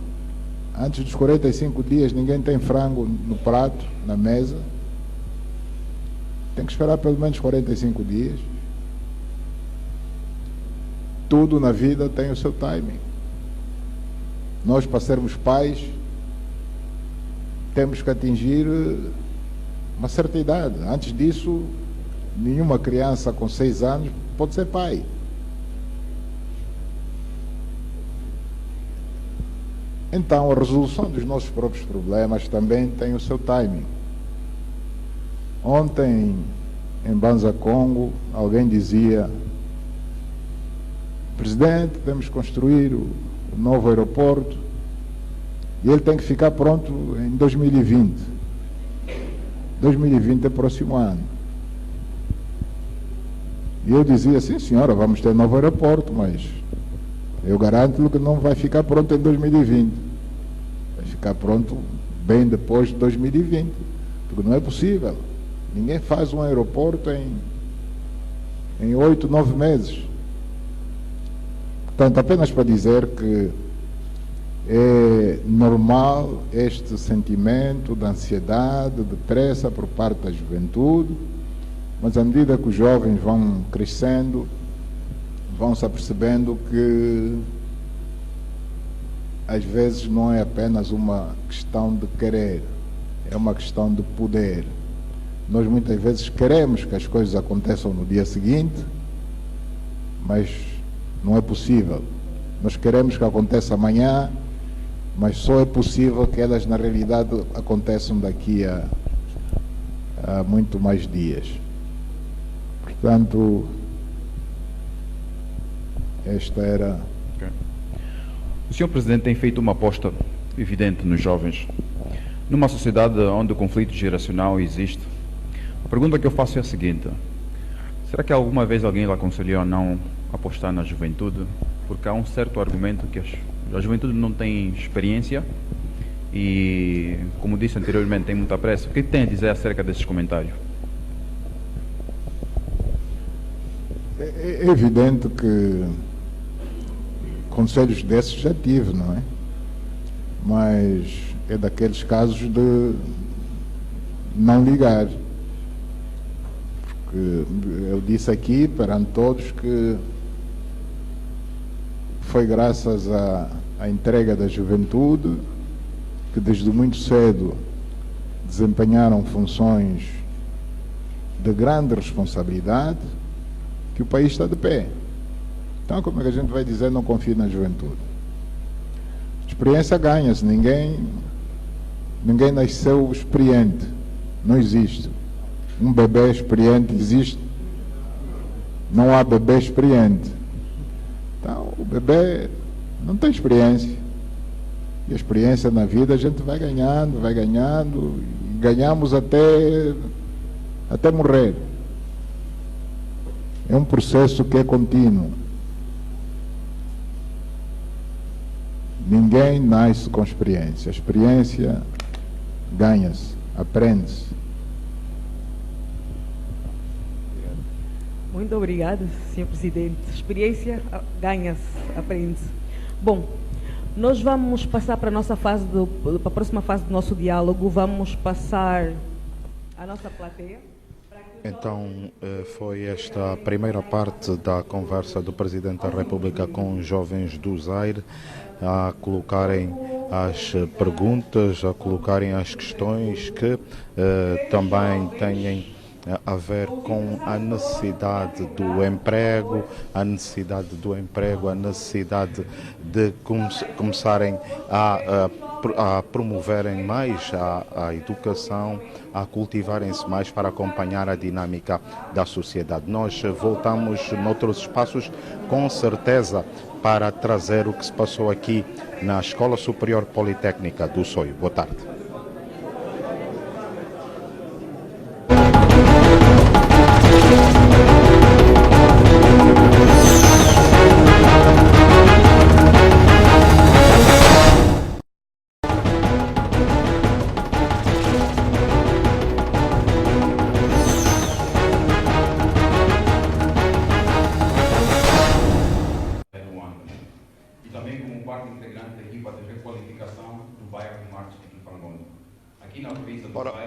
antes dos 45 dias ninguém tem frango no prato, na mesa, tem que esperar pelo menos 45 dias. Tudo na vida tem o seu timing. Nós, para sermos pais, temos que atingir uma certa idade. Antes disso, nenhuma criança com 6 anos pode ser pai. Então, a resolução dos nossos próprios problemas também tem o seu timing. Ontem, em Banza Congo, alguém dizia: presidente, devemos construir o novo aeroporto e ele tem que ficar pronto em 2020. 2020 é próximo ano. E eu dizia: sim senhora, vamos ter novo aeroporto, mas eu garanto-lhe que não vai ficar pronto em 2020. Vai ficar pronto bem depois de 2020, porque não é possível. Ninguém faz um aeroporto em 8, 9 meses. Portanto, apenas para dizer que é normal este sentimento de ansiedade, de pressa por parte da juventude, mas à medida que os jovens vão crescendo, vão se apercebendo que às vezes não é apenas uma questão de querer, é uma questão de poder. Nós muitas vezes queremos que as coisas aconteçam no dia seguinte, mas não é possível. Nós queremos que aconteça amanhã, mas só é possível que elas na realidade aconteçam daqui a muito mais dias. Portanto, esta era... Okay. O Sr. Presidente tem feito uma aposta evidente nos jovens. Numa sociedade onde o conflito geracional existe, a pergunta que eu faço é a seguinte: será que alguma vez alguém lhe aconselhou a não apostar na juventude? Porque há um certo argumento que a juventude não tem experiência e, como disse anteriormente, tem muita pressa. O que tem a dizer acerca desses comentários? É evidente que conselhos desses já tive, não é? Mas é daqueles casos de não ligar. Porque eu disse aqui perante todos que foi graças à entrega da juventude que desde muito cedo desempenharam funções de grande responsabilidade que o país está de pé. Então, como é que a gente vai dizer não confia na juventude? Experiência ganha-se, ninguém nasceu experiente, não existe. Um bebê experiente existe? Não há bebê experiente. Então, o bebê não tem experiência. E a experiência na vida a gente vai ganhando, e ganhamos até morrer. É um processo que é contínuo. Ninguém nasce com experiência. A experiência ganha-se, aprende-se. Muito obrigada, Sr. Presidente. Experiência ganha-se, aprende-se. Bom, nós vamos passar para a próxima fase do nosso diálogo. Vamos passar à nossa plateia. Então, foi esta a primeira parte da conversa do Presidente da República com os jovens do Zaire, a colocarem as perguntas, a colocarem as questões que também têm a ver com a necessidade do emprego, a necessidade de começarem a promoverem mais a educação, a cultivarem-se mais para acompanhar a dinâmica da sociedade. Nós voltamos noutros espaços com certeza para trazer o que se passou aqui na Escola Superior Politécnica do Soio. Boa tarde.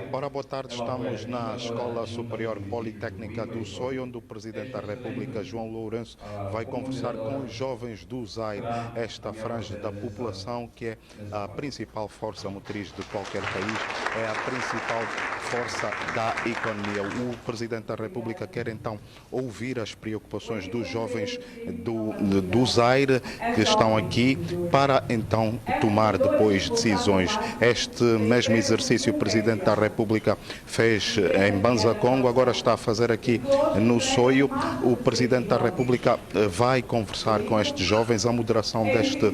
Ora, boa tarde. Estamos na Escola Superior Politécnica do Soio, onde o Presidente da República, João Lourenço, vai conversar com os jovens do Zaire, esta franja da população que é a principal força motriz de qualquer país, é a principal força da economia. O Presidente da República quer então ouvir as preocupações dos jovens do Zaire que estão aqui para então tomar depois decisões. Este mesmo exercício o Presidente da República fez em Banza Congo, agora está a fazer aqui no Soio. O Presidente da República vai conversar com estes jovens. A moderação deste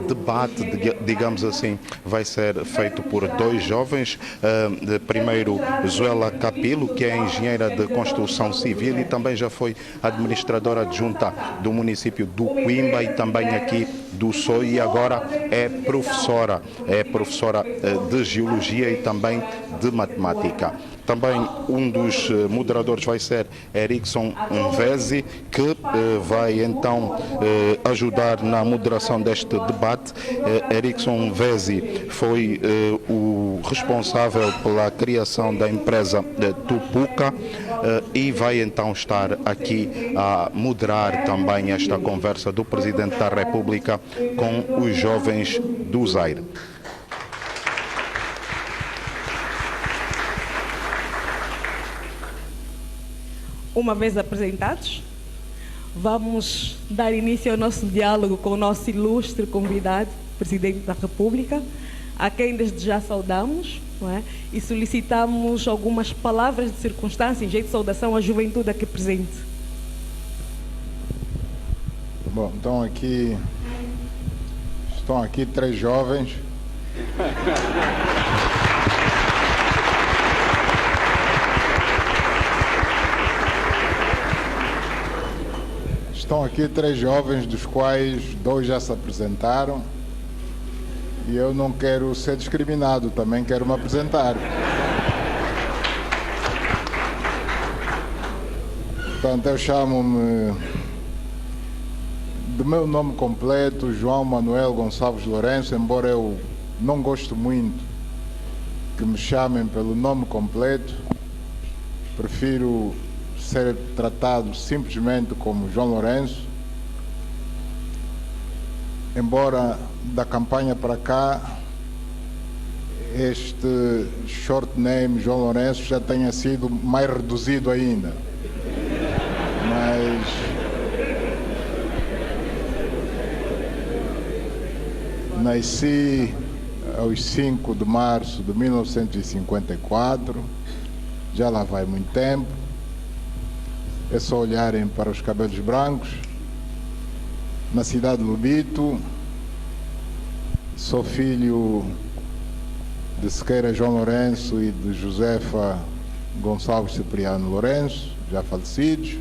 debate, digamos assim, vai ser feito por dois jovens. Primeiro, Zuela Capilo, que é engenheira de construção civil e também já foi administradora adjunta do município do Coimba e também aqui do Soio, e agora é professora de geologia e também de matemática. Também um dos moderadores vai ser Erickson Mvezi, que vai então ajudar na moderação deste debate. Erickson Mvezi foi o responsável pela criação da empresa Tupuca e vai então estar aqui a moderar também esta conversa do Presidente da República com os jovens do Zaire. Uma vez apresentados, vamos dar início ao nosso diálogo com o nosso ilustre convidado, Presidente da República, a quem desde já saudamos, não é? E solicitamos algumas palavras de circunstância em jeito de saudação à juventude aqui presente. Bom, estão aqui três jovens. Estão aqui três jovens, dos quais dois já se apresentaram. E eu não quero ser discriminado, também quero me apresentar. Portanto, eu chamo-me, do meu nome completo, João Manuel Gonçalves Lourenço, embora eu não gosto muito que me chamem pelo nome completo, prefiro ser tratado simplesmente como João Lourenço, embora da campanha para cá este short name João Lourenço já tenha sido mais reduzido ainda, mas nasci aos 5 de março de 1954, já lá vai muito tempo. É só olharem para os cabelos brancos. Na cidade de Lubito, sou filho de Sequeira João Lourenço e de Josefa Gonçalves Cipriano Lourenço, já falecidos.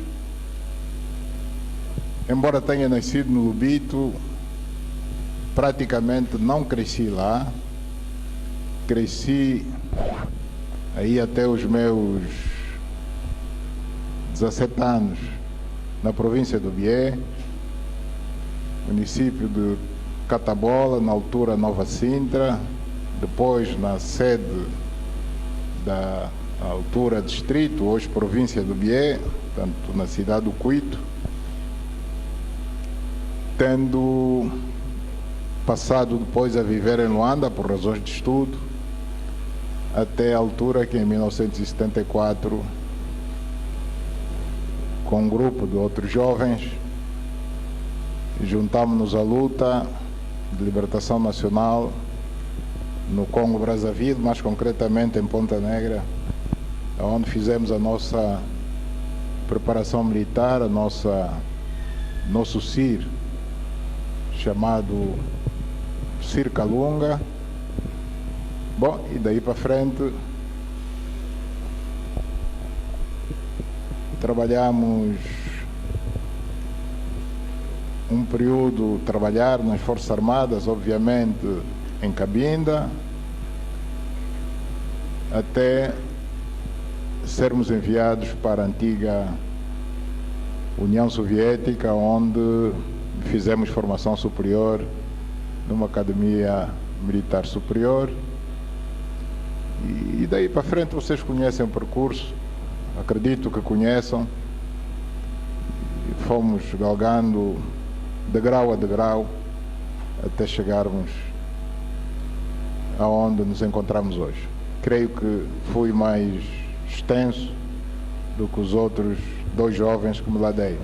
Embora tenha nascido no Lubito, praticamente não cresci lá. Cresci aí até os meus 17 anos na província do Bié, município de Catabola, na altura Nova Sintra, depois na sede da altura distrito, hoje província do Bié, portanto na cidade do Cuito, tendo passado depois a viver em Luanda por razões de estudo, até a altura que em 1974, com um grupo de outros jovens, juntámos-nos à luta de libertação nacional no Congo-Brazzaville, mais concretamente em Ponta Negra, onde fizemos a nossa preparação militar, nosso CIR, chamado CIR Calunga. Bom, e daí para frente trabalhamos um período, trabalhar nas Forças Armadas, obviamente em Cabinda, até sermos enviados para a antiga União Soviética, onde fizemos formação superior numa academia militar superior. E daí para frente vocês conhecem o percurso, acredito que conheçam. Fomos galgando degrau a degrau até chegarmos aonde nos encontramos hoje. Creio que fui mais extenso do que os outros dois jovens que me ladeiam.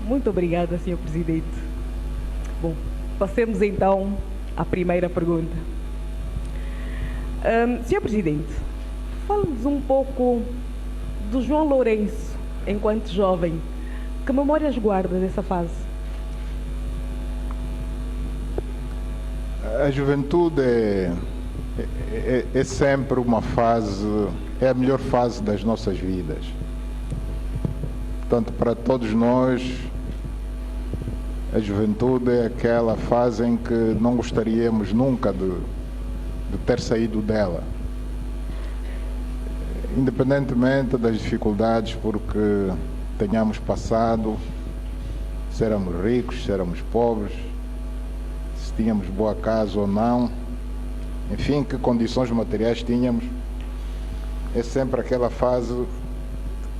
Muito obrigada, Sr. Presidente. Bom, passemos então à primeira pergunta. Sr. Presidente, fale-nos um pouco do João Lourenço, enquanto jovem. Que memórias guarda dessa fase? A juventude é sempre uma fase, é a melhor fase das nossas vidas. Portanto, para todos nós, a juventude é aquela fase em que não gostaríamos nunca de ter saído dela. Independentemente das dificuldades porque tenhamos passado, se éramos ricos, se éramos pobres, se tínhamos boa casa ou não, enfim, que condições materiais tínhamos, é sempre aquela fase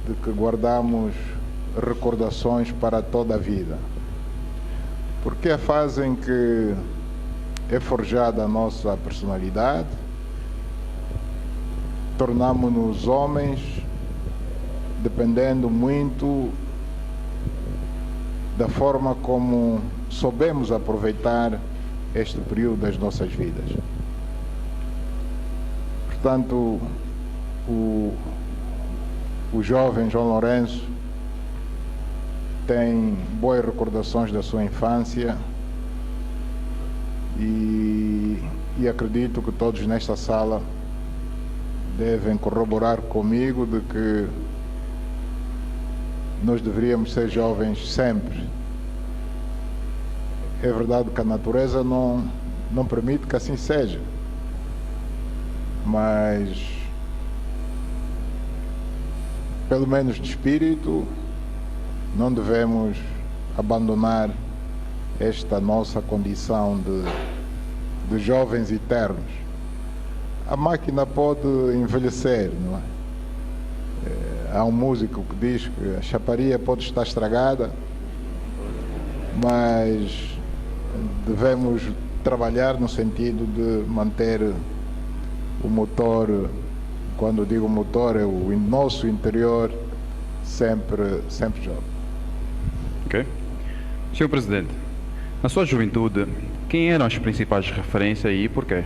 de que guardamos recordações para toda a vida. Porque é a fase em que é forjada a nossa personalidade, tornamos-nos homens, dependendo muito da forma como soubemos aproveitar este período das nossas vidas. Portanto, o jovem João Lourenço tem boas recordações da sua infância e acredito que todos nesta sala devem corroborar comigo de que nós deveríamos ser jovens sempre. É verdade que a natureza não permite que assim seja, mas pelo menos de espírito não devemos abandonar esta nossa condição de jovens eternos. A máquina pode envelhecer, não é? Há um músico que diz que a chaparia pode estar estragada, mas devemos trabalhar no sentido de manter o motor, quando digo motor, é o nosso interior sempre jovem. Ok. Senhor Presidente, na sua juventude, quem eram as principais referências e por quê?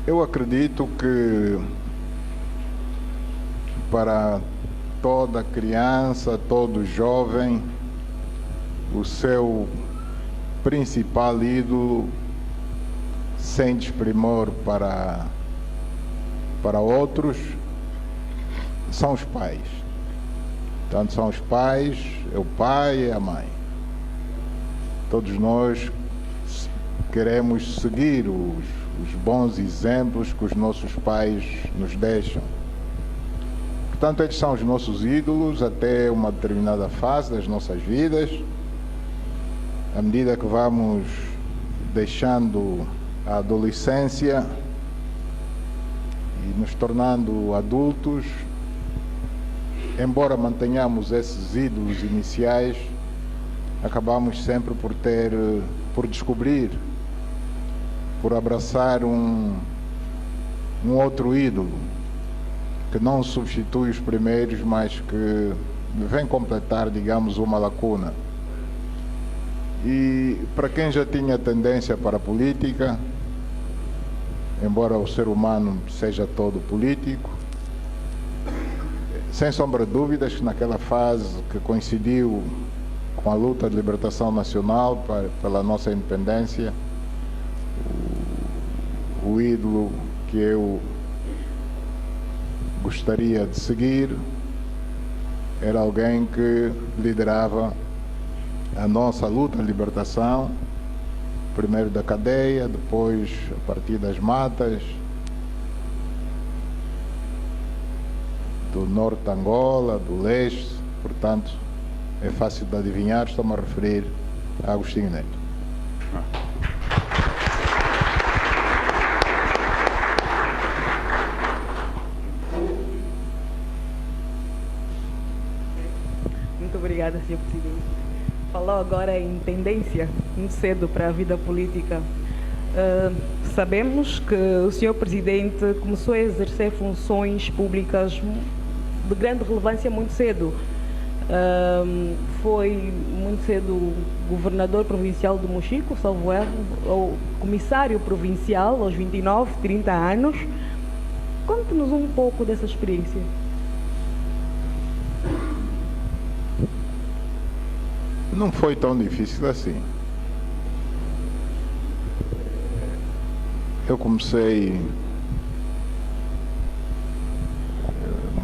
Eu acredito que para toda criança, todo jovem, o seu principal ídolo, sem desprimor para para outros são os pais. Portanto, são os pais, é o pai e a mãe. Todos nós queremos seguir os bons exemplos que os nossos pais nos deixam. Portanto, eles são os nossos ídolos até uma determinada fase das nossas vidas. À medida que vamos deixando a adolescência e nos tornando adultos, embora mantenhamos esses ídolos iniciais, acabamos sempre por descobrir, por abraçar um outro ídolo que não substitui os primeiros, mas que vem completar, digamos, uma lacuna. E para quem já tinha tendência para a política, embora o ser humano seja todo político, sem sombra de dúvidas que naquela fase que coincidiu com a luta de libertação nacional pela nossa independência, o ídolo que eu gostaria de seguir era alguém que liderava a nossa luta de libertação, primeiro da cadeia, depois a partir das matas, do norte de Angola, do leste. Portanto, é fácil de adivinhar, estou-me a referir a Agostinho Neto. Muito obrigada, Sr. Presidente. Falou agora em tendência, muito cedo para a vida política. Sabemos que o Sr. Presidente começou a exercer funções públicas de grande relevância muito cedo. Foi muito cedo governador provincial de Mochico, salvo erro, ou comissário provincial aos 29, 30 anos. Conte-nos um pouco dessa experiência. Não foi tão difícil assim. Eu comecei,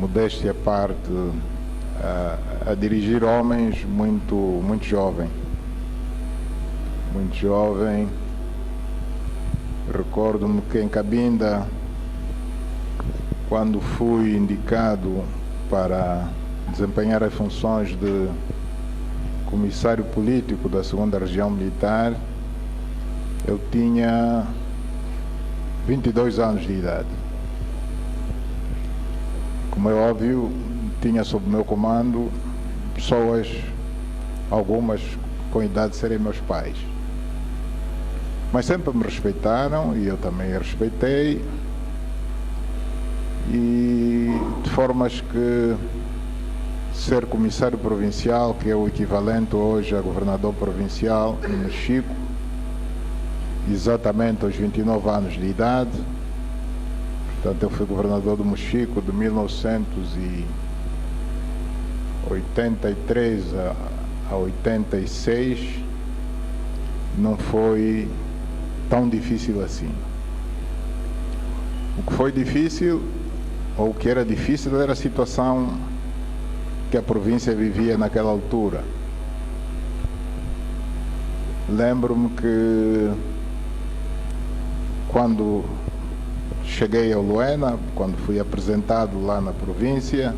modéstia à parte, a dirigir homens muito jovem. Muito jovem. Recordo-me que em Cabinda, quando fui indicado para desempenhar as funções de comissário político da 2ª Região Militar, eu tinha 22 anos de idade. Como é óbvio, tinha sob meu comando pessoas, algumas com idade de serem meus pais. Mas sempre me respeitaram e eu também respeitei, e de formas que ser comissário provincial, que é o equivalente hoje a governador provincial em Mochico, exatamente aos 29 anos de idade. Portanto, eu fui governador do Mochico de 1983 a 86. Não foi tão difícil assim. O que foi difícil, ou o que era difícil, era a situação que a província vivia naquela altura. Lembro-me que quando cheguei ao Luena, quando fui apresentado lá na província,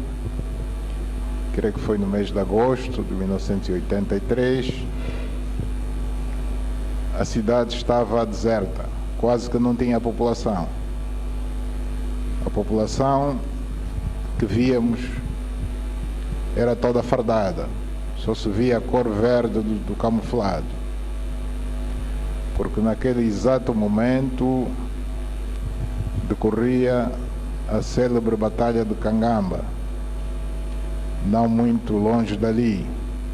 creio que foi no mês de agosto de 1983, a cidade estava deserta, quase que não tinha população. A população que víamos era toda fardada, só se via a cor verde do camuflado, porque naquele exato momento decorria a célebre Batalha de Cangamba, não muito longe dali,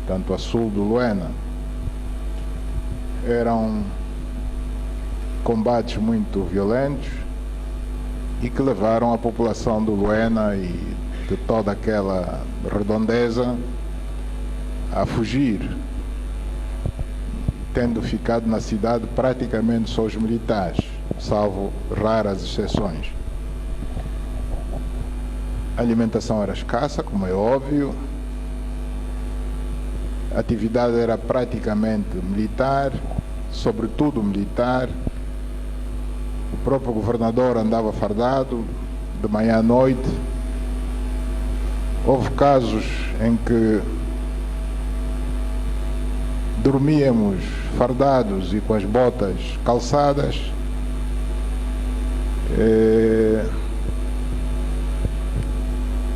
tanto a sul do Luena. Eram combates muito violentos e que levaram a população do Luena e de toda aquela redondeza a fugir, tendo ficado na cidade praticamente só os militares, salvo raras exceções. A alimentação era escassa, como é óbvio. A atividade era praticamente militar, sobretudo militar. O próprio governador andava fardado, de manhã à noite. Houve casos em que dormíamos fardados e com as botas calçadas.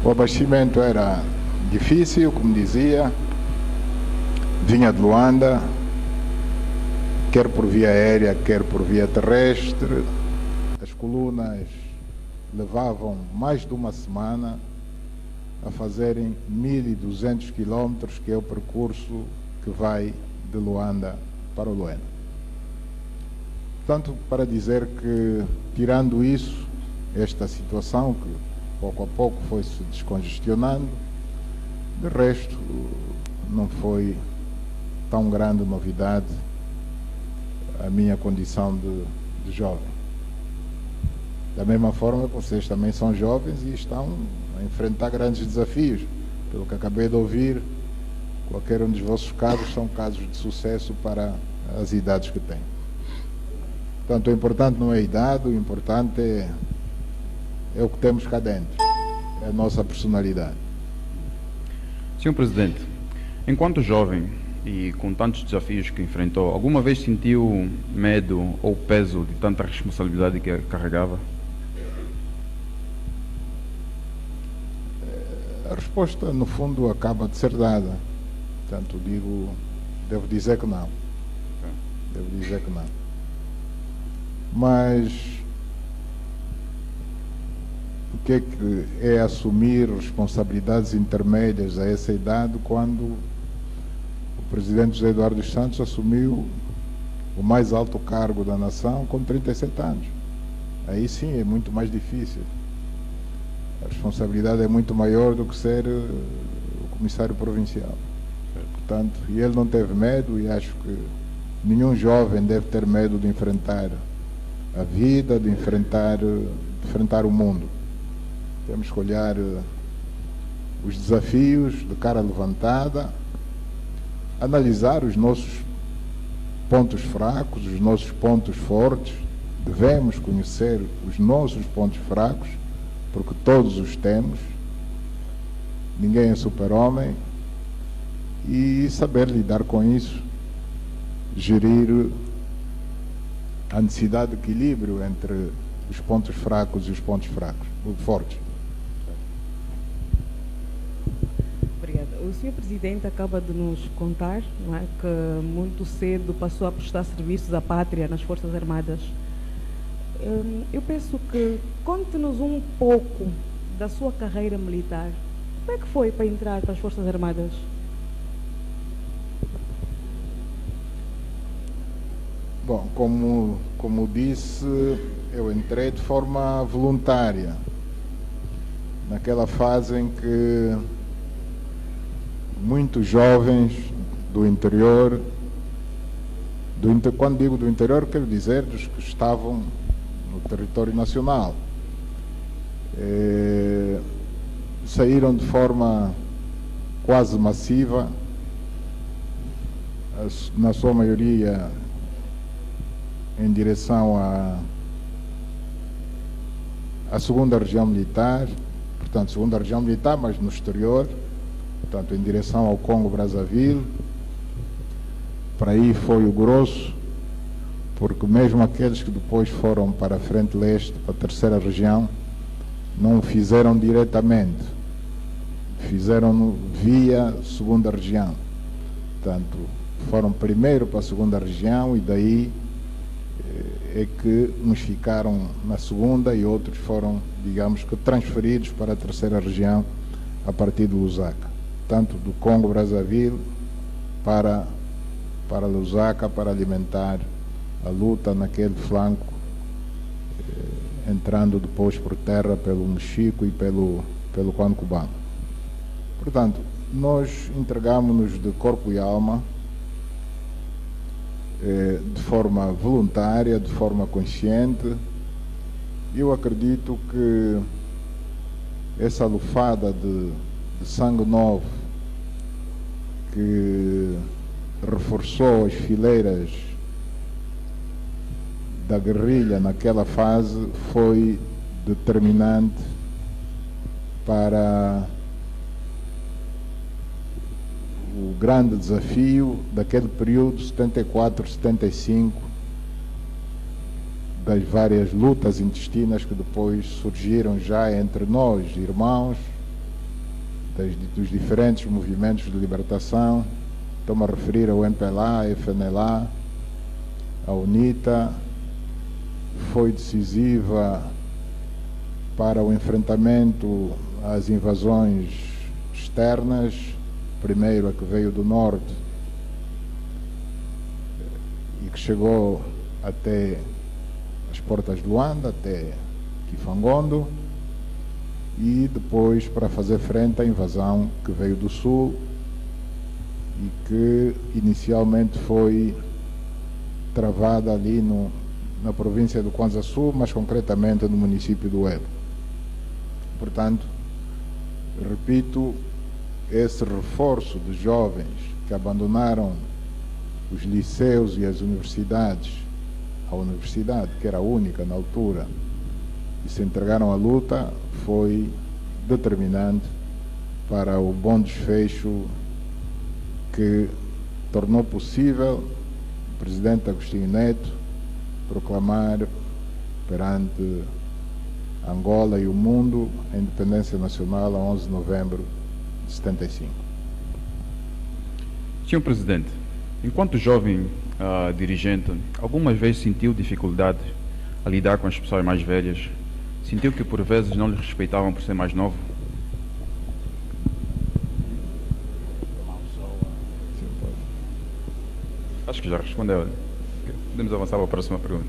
O abastecimento era difícil, como dizia, vinha de Luanda, quer por via aérea, quer por via terrestre. As colunas levavam mais de uma semana a fazerem 1.200 quilómetros, que é o percurso que vai de Luanda para o Luena. Portanto, para dizer que, tirando isso, esta situação que pouco a pouco foi se descongestionando, de resto não foi tão grande novidade a minha condição de jovem. Da mesma forma que vocês também são jovens e estão a enfrentar grandes desafios. Pelo que acabei de ouvir, qualquer um dos vossos casos são casos de sucesso para as idades que têm. Portanto, o importante não é a idade, o importante é o que temos cá dentro, é a nossa personalidade. Senhor Presidente, enquanto jovem e com tantos desafios que enfrentou, alguma vez sentiu medo ou peso de tanta responsabilidade que carregava? A resposta, no fundo, acaba de ser dada. Portanto, devo dizer que não. Devo dizer que não. Mas o que é assumir responsabilidades intermédias a essa idade quando o presidente José Eduardo dos Santos assumiu o mais alto cargo da nação com 37 anos? Aí sim é muito mais difícil. A responsabilidade é muito maior do que ser o comissário provincial. Portanto, e ele não teve medo, e acho que nenhum jovem deve ter medo de enfrentar a vida, de enfrentar o mundo. Temos que olhar os desafios de cara levantada, analisar os nossos pontos fracos, os nossos pontos fortes. Devemos conhecer os nossos pontos fracos, porque todos os temos. Ninguém é super-homem. E saber lidar com isso, gerir a necessidade de equilíbrio entre os pontos fracos e os pontos fortes. Obrigada. O Sr. Presidente acaba de nos contar, não é, que muito cedo passou a prestar serviços à pátria nas Forças Armadas. Eu penso que conte-nos um pouco da sua carreira militar. Como é que foi para entrar para as Forças Armadas? Bom, como disse, eu entrei de forma voluntária, naquela fase em que muitos jovens do interior, quando digo do interior, quero dizer dos que estavam no território nacional, saíram de forma quase massiva, na sua maioria em direção à segunda região militar, portanto, segunda região militar, mas no exterior, portanto, em direção ao Congo-Brazzaville. Para aí foi o grosso, porque mesmo aqueles que depois foram para a frente leste, para a terceira região, não o fizeram diretamente, fizeram via segunda região. Portanto, foram primeiro para a segunda região e daí é que uns ficaram na segunda e outros foram, digamos que, transferidos para a terceira região a partir de Lusaka. Tanto do Congo-Brazzaville para Lusaka, para alimentar a luta naquele flanco, entrando depois por terra pelo Mexico e pelo Quancubano. Portanto, nós entregamos-nos de corpo e alma, de forma voluntária, de forma consciente. Eu acredito que essa lufada de sangue novo que reforçou as fileiras da guerrilha naquela fase foi determinante para o grande desafio daquele período 74-75, das várias lutas intestinas que depois surgiram já entre nós, irmãos, dos diferentes movimentos de libertação. Estou-me a referir ao MPLA, à FNLA, à UNITA. Foi decisiva para o enfrentamento às invasões externas, primeiro a que veio do norte e que chegou até as portas de Luanda, até Kifangondo, e depois para fazer frente à invasão que veio do sul e que inicialmente foi travada ali na província do Kwanza Sul, mas concretamente no município do Ebo. Portanto, repito, esse reforço de jovens que abandonaram os liceus e as universidades, a universidade, que era a única na altura, e se entregaram à luta, foi determinante para o bom desfecho que tornou possível o presidente Agostinho Neto proclamar perante Angola e o mundo a independência nacional a 11 de novembro de 75. Senhor Presidente, enquanto jovem dirigente, algumas vezes sentiu dificuldade a lidar com as pessoas mais velhas? Sentiu que por vezes não lhe respeitavam por ser mais novo? Acho que já respondeu. Podemos avançar para a próxima pergunta.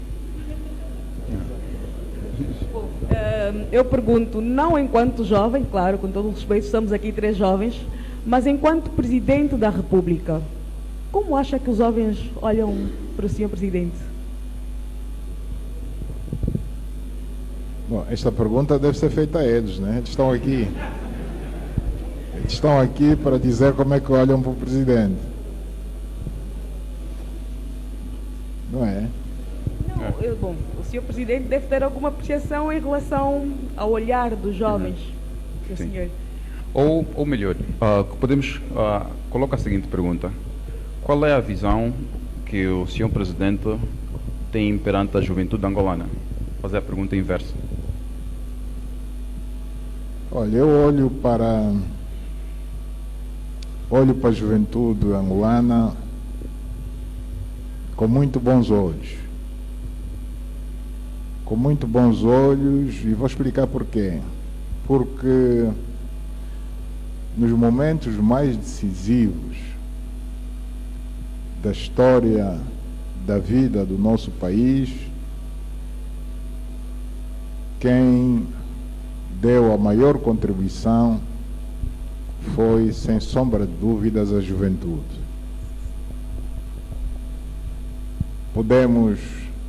Eu pergunto, não enquanto jovem, claro, com todo o respeito, estamos aqui 3 jovens, mas enquanto Presidente da República, como acha que os jovens olham para o Sr. Presidente? Bom, esta pergunta deve ser feita a eles, né? Eles estão aqui para dizer como é que olham para o Presidente. Não é? Não, bom, o Sr. Presidente deve ter alguma apreciação em relação ao olhar dos jovens. Senhor. Ou melhor, coloca a seguinte pergunta: qual é a visão que o Sr. Presidente tem perante a juventude angolana? Fazer a pergunta inversa. Olha, eu olho para a juventude angolana com muito bons olhos. Com muito bons olhos, e vou explicar porquê. Porque nos momentos mais decisivos da história da vida do nosso país, quem deu a maior contribuição foi, sem sombra de dúvidas, a juventude. Podemos,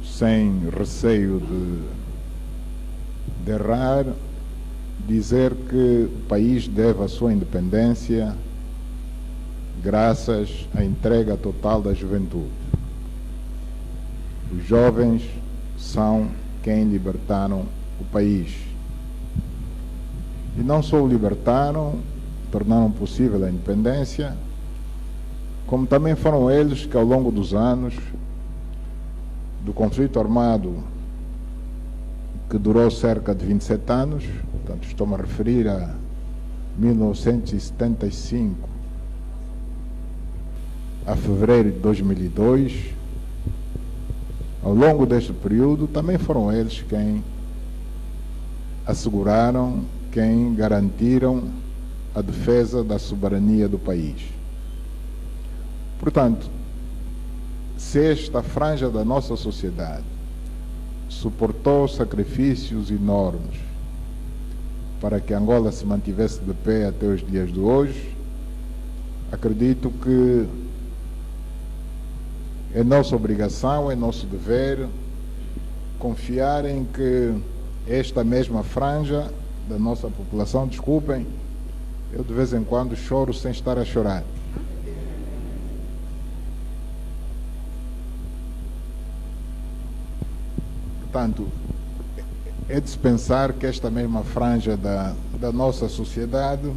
sem receio de errar, dizer que o país deve a sua independência graças à entrega total da juventude. Os jovens são quem libertaram o país. E não só o libertaram, tornaram possível a independência, como também foram eles que, ao longo dos anos do conflito armado, que durou cerca de 27 anos, portanto estou-me a referir a 1975 a fevereiro de 2002, ao longo deste período também foram eles quem asseguraram, quem garantiram a defesa da soberania do país. Portanto, se esta franja da nossa sociedade suportou sacrifícios enormes para que Angola se mantivesse de pé até os dias de hoje, acredito que é nossa obrigação, é nosso dever confiar em que esta mesma franja da nossa população. Desculpem, eu de vez em quando choro sem estar a chorar. Portanto, é de se pensar que esta mesma franja da nossa sociedade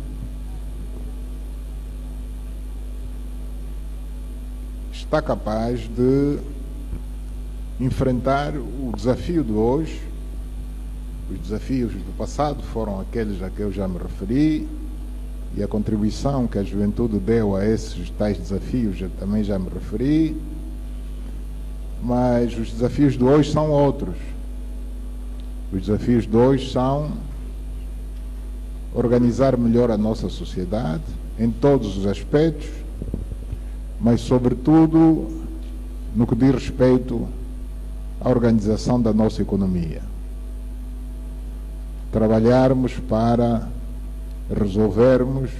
está capaz de enfrentar o desafio de hoje. Os desafios do passado foram aqueles a que eu já me referi, e a contribuição que a juventude deu a esses tais desafios eu também já me referi, mas os desafios de hoje são outros. Os desafios de hoje são organizar melhor a nossa sociedade em todos os aspectos, mas sobretudo no que diz respeito à organização da nossa economia. Trabalharmos para resolvermos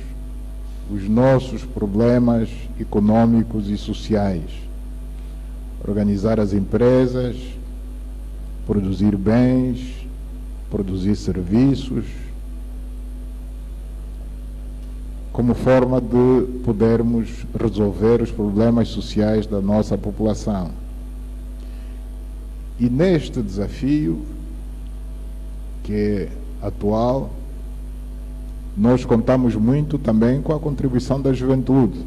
os nossos problemas econômicos e sociais, organizar as empresas, produzir bens, produzir serviços, como forma de podermos resolver os problemas sociais da nossa população. E neste desafio, que é atual, nós contamos muito também com a contribuição da juventude,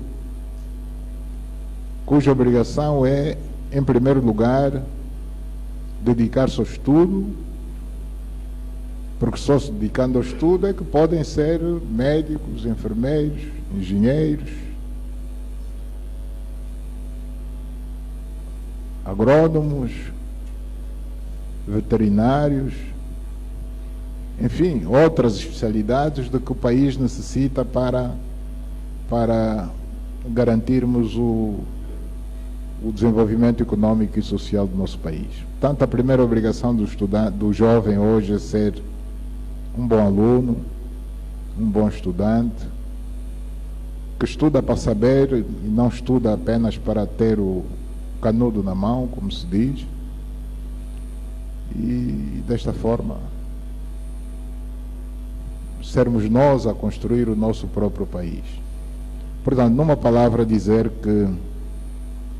cuja obrigação é, em primeiro lugar, dedicar-se ao estudo, porque só se dedicando ao estudo é que podem ser médicos, enfermeiros, engenheiros, agrônomos, veterinários, enfim, outras especialidades de que o país necessita para garantirmos o desenvolvimento econômico e social do nosso país. Portanto, a primeira obrigação do jovem hoje é ser um bom aluno, um bom estudante, que estuda para saber e não estuda apenas para ter o canudo na mão, como se diz, e desta forma sermos nós a construir o nosso próprio país. Portanto, numa palavra, dizer que,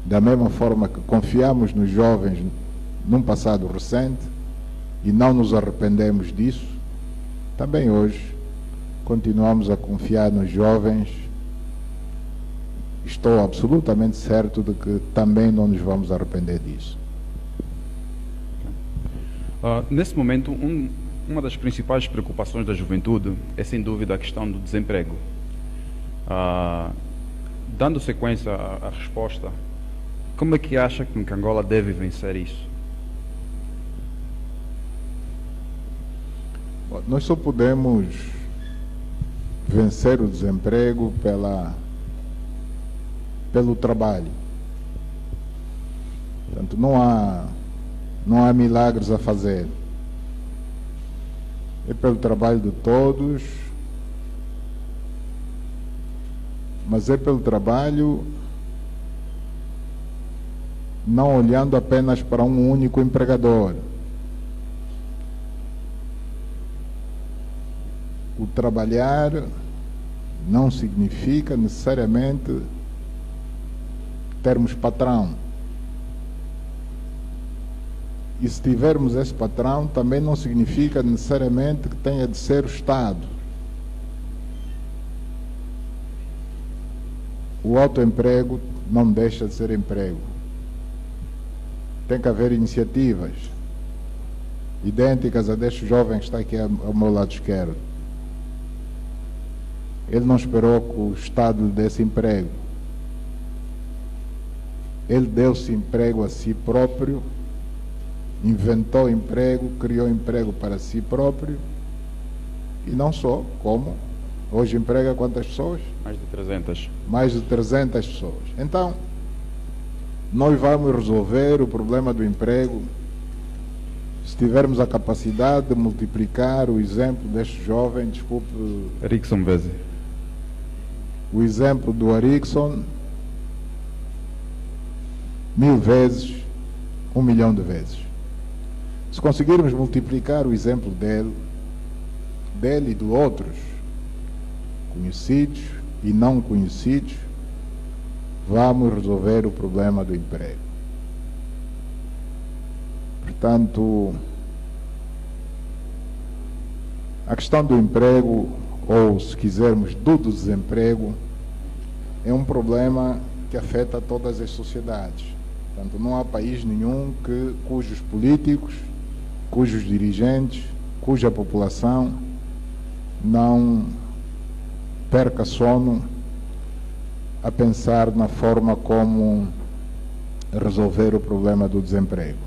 da mesma forma que confiamos nos jovens num passado recente e não nos arrependemos disso, também hoje continuamos a confiar nos jovens. Estou absolutamente certo de que também não nos vamos arrepender disso. Nesse momento, uma das principais preocupações da juventude é, sem dúvida, a questão do desemprego. Dando sequência à resposta, como é que acha que Angola deve vencer isso? Nós só podemos vencer o desemprego pelo trabalho. Portanto, não há milagres a fazer. É pelo trabalho de todos, mas é pelo trabalho não olhando apenas para um único empregador. O trabalhar não significa necessariamente termos patrão. E se tivermos esse patrão, também não significa necessariamente que tenha de ser o Estado. O autoemprego não deixa de ser emprego. Tem que haver iniciativas idênticas a deste jovem que está aqui ao meu lado esquerdo. Ele não esperou que o Estado lhe desse emprego. Ele deu-se emprego a si próprio, inventou emprego, criou emprego para si próprio, e não só, como hoje emprega quantas pessoas? Mais de 300. Mais de 300 pessoas. Então, nós vamos resolver o problema do emprego se tivermos a capacidade de multiplicar o exemplo deste jovem, desculpe... Erickson Veze. O exemplo do Erickson 1000 vezes, 1 milhão de vezes. Se conseguirmos multiplicar o exemplo dele dele e de outros, conhecidos e não conhecidos, vamos resolver o problema do emprego. Portanto, a questão do emprego, ou se quisermos do desemprego, é um problema que afeta todas as sociedades. Portanto, não há país nenhum cujos políticos, cujos dirigentes, cuja população não perca sono a pensar na forma como resolver o problema do desemprego.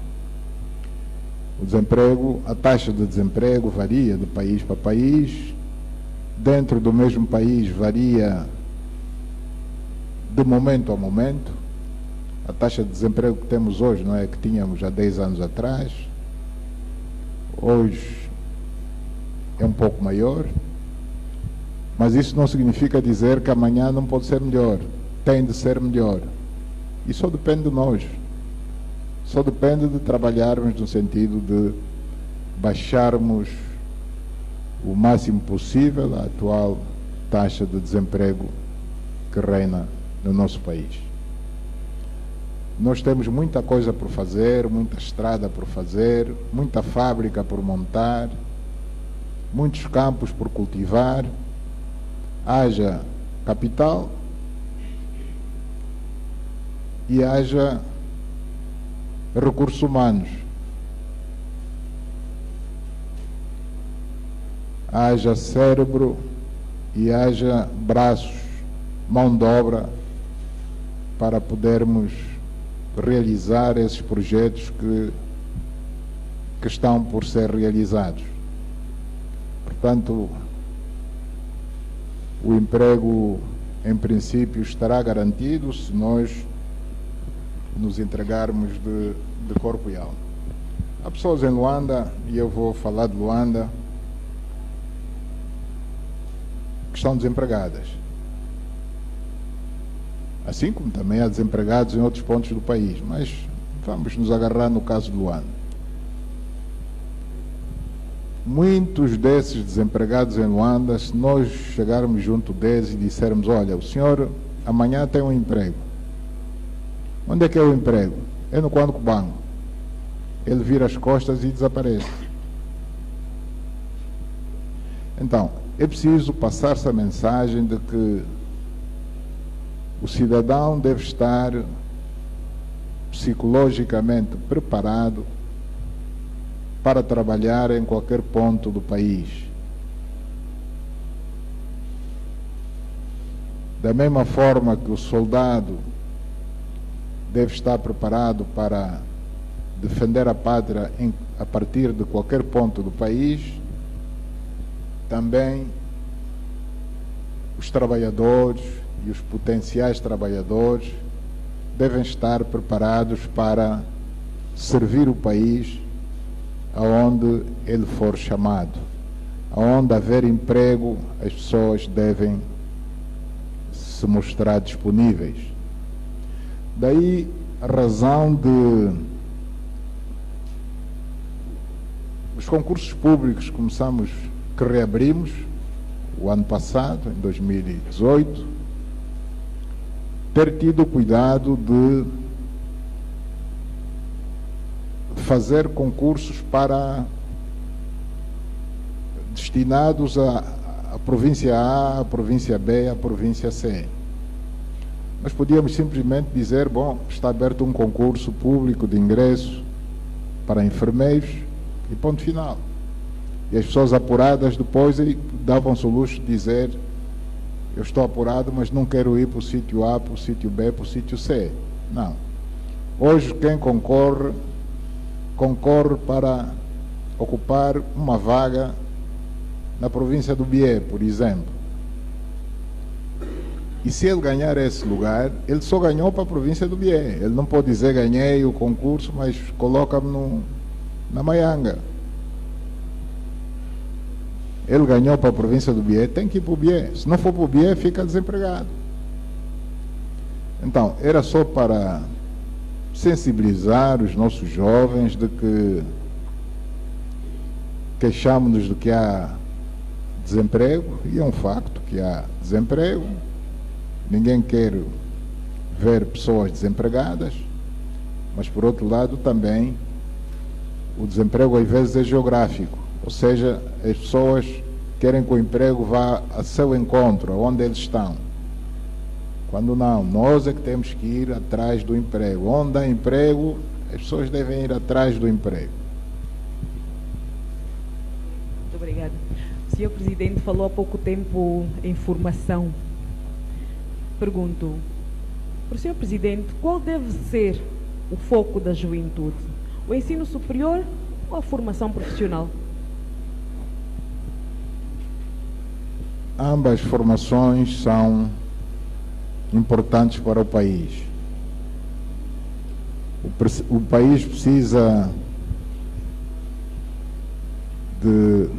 O desemprego, a taxa de desemprego varia de país para país, dentro do mesmo país varia de momento a momento. A taxa de desemprego que temos hoje não é a que tínhamos há 10 anos atrás. Hoje é um pouco maior, mas isso não significa dizer que amanhã não pode ser melhor. Tem de ser melhor. E só depende de nós. Só depende de trabalharmos no sentido de baixarmos o máximo possível a atual taxa de desemprego que reina no nosso país. Nós temos muita coisa por fazer, muita estrada por fazer, muita fábrica por montar, muitos campos por cultivar. Haja capital e haja recursos humanos. Haja cérebro e haja braços, mão de obra, para podermos realizar esses projetos que estão por ser realizados. Portanto, o emprego, em princípio, estará garantido se nós nos entregarmos de corpo e alma. Há pessoas em Luanda, e eu vou falar de Luanda, que estão desempregadas. Assim como também há desempregados em outros pontos do país, mas vamos nos agarrar no caso de Luanda. Muitos desses desempregados em Luanda, se nós chegarmos junto deles e dissermos: olha, o senhor amanhã tem um emprego. Onde é que é o emprego? É no Quando Cubango. Ele vira as costas e desaparece. Então, é preciso passar essa mensagem de que o cidadão deve estar psicologicamente preparado para trabalhar em qualquer ponto do país. Da mesma forma que o soldado deve estar preparado para defender a pátria a partir de qualquer ponto do país, também os trabalhadores e os potenciais trabalhadores devem estar preparados para servir o país aonde ele for chamado. Aonde haver emprego, as pessoas devem se mostrar disponíveis. Daí a razão de os concursos públicos que reabrimos o ano passado, em 2018, ter tido o cuidado de fazer concursos destinados à província A, à província B, à província C. Nós podíamos simplesmente dizer: bom, está aberto um concurso público de ingresso para enfermeiros e ponto final. E as pessoas apuradas depois davam-se o luxo de dizer: eu estou apurado, mas não quero ir para o sítio A, para o sítio B, para o sítio C. Não. Hoje quem concorre para ocupar uma vaga na província do Bié, por exemplo. E se ele ganhar esse lugar, ele só ganhou para a província do Bié. Ele não pode dizer: ganhei o concurso, mas coloca-me na Maianga. Ele ganhou para a província do Bié, tem que ir para o Bié. Se não for para o Bié, fica desempregado. Então, era só para sensibilizar os nossos jovens de que queixamos-nos de que há desemprego, e é um facto que há desemprego. Ninguém quer ver pessoas desempregadas, mas por outro lado também o desemprego às vezes é geográfico, ou seja, as pessoas querem que o emprego vá a seu encontro, aonde eles estão. Quando não, nós é que temos que ir atrás do emprego. Onde há emprego, as pessoas devem ir atrás do emprego. Muito obrigada. O Sr. Presidente falou há pouco tempo em formação. Pergunto, para o Sr. Presidente, qual deve ser o foco da juventude? O ensino superior ou a formação profissional? Ambas formações são importantes para o país. O país precisa de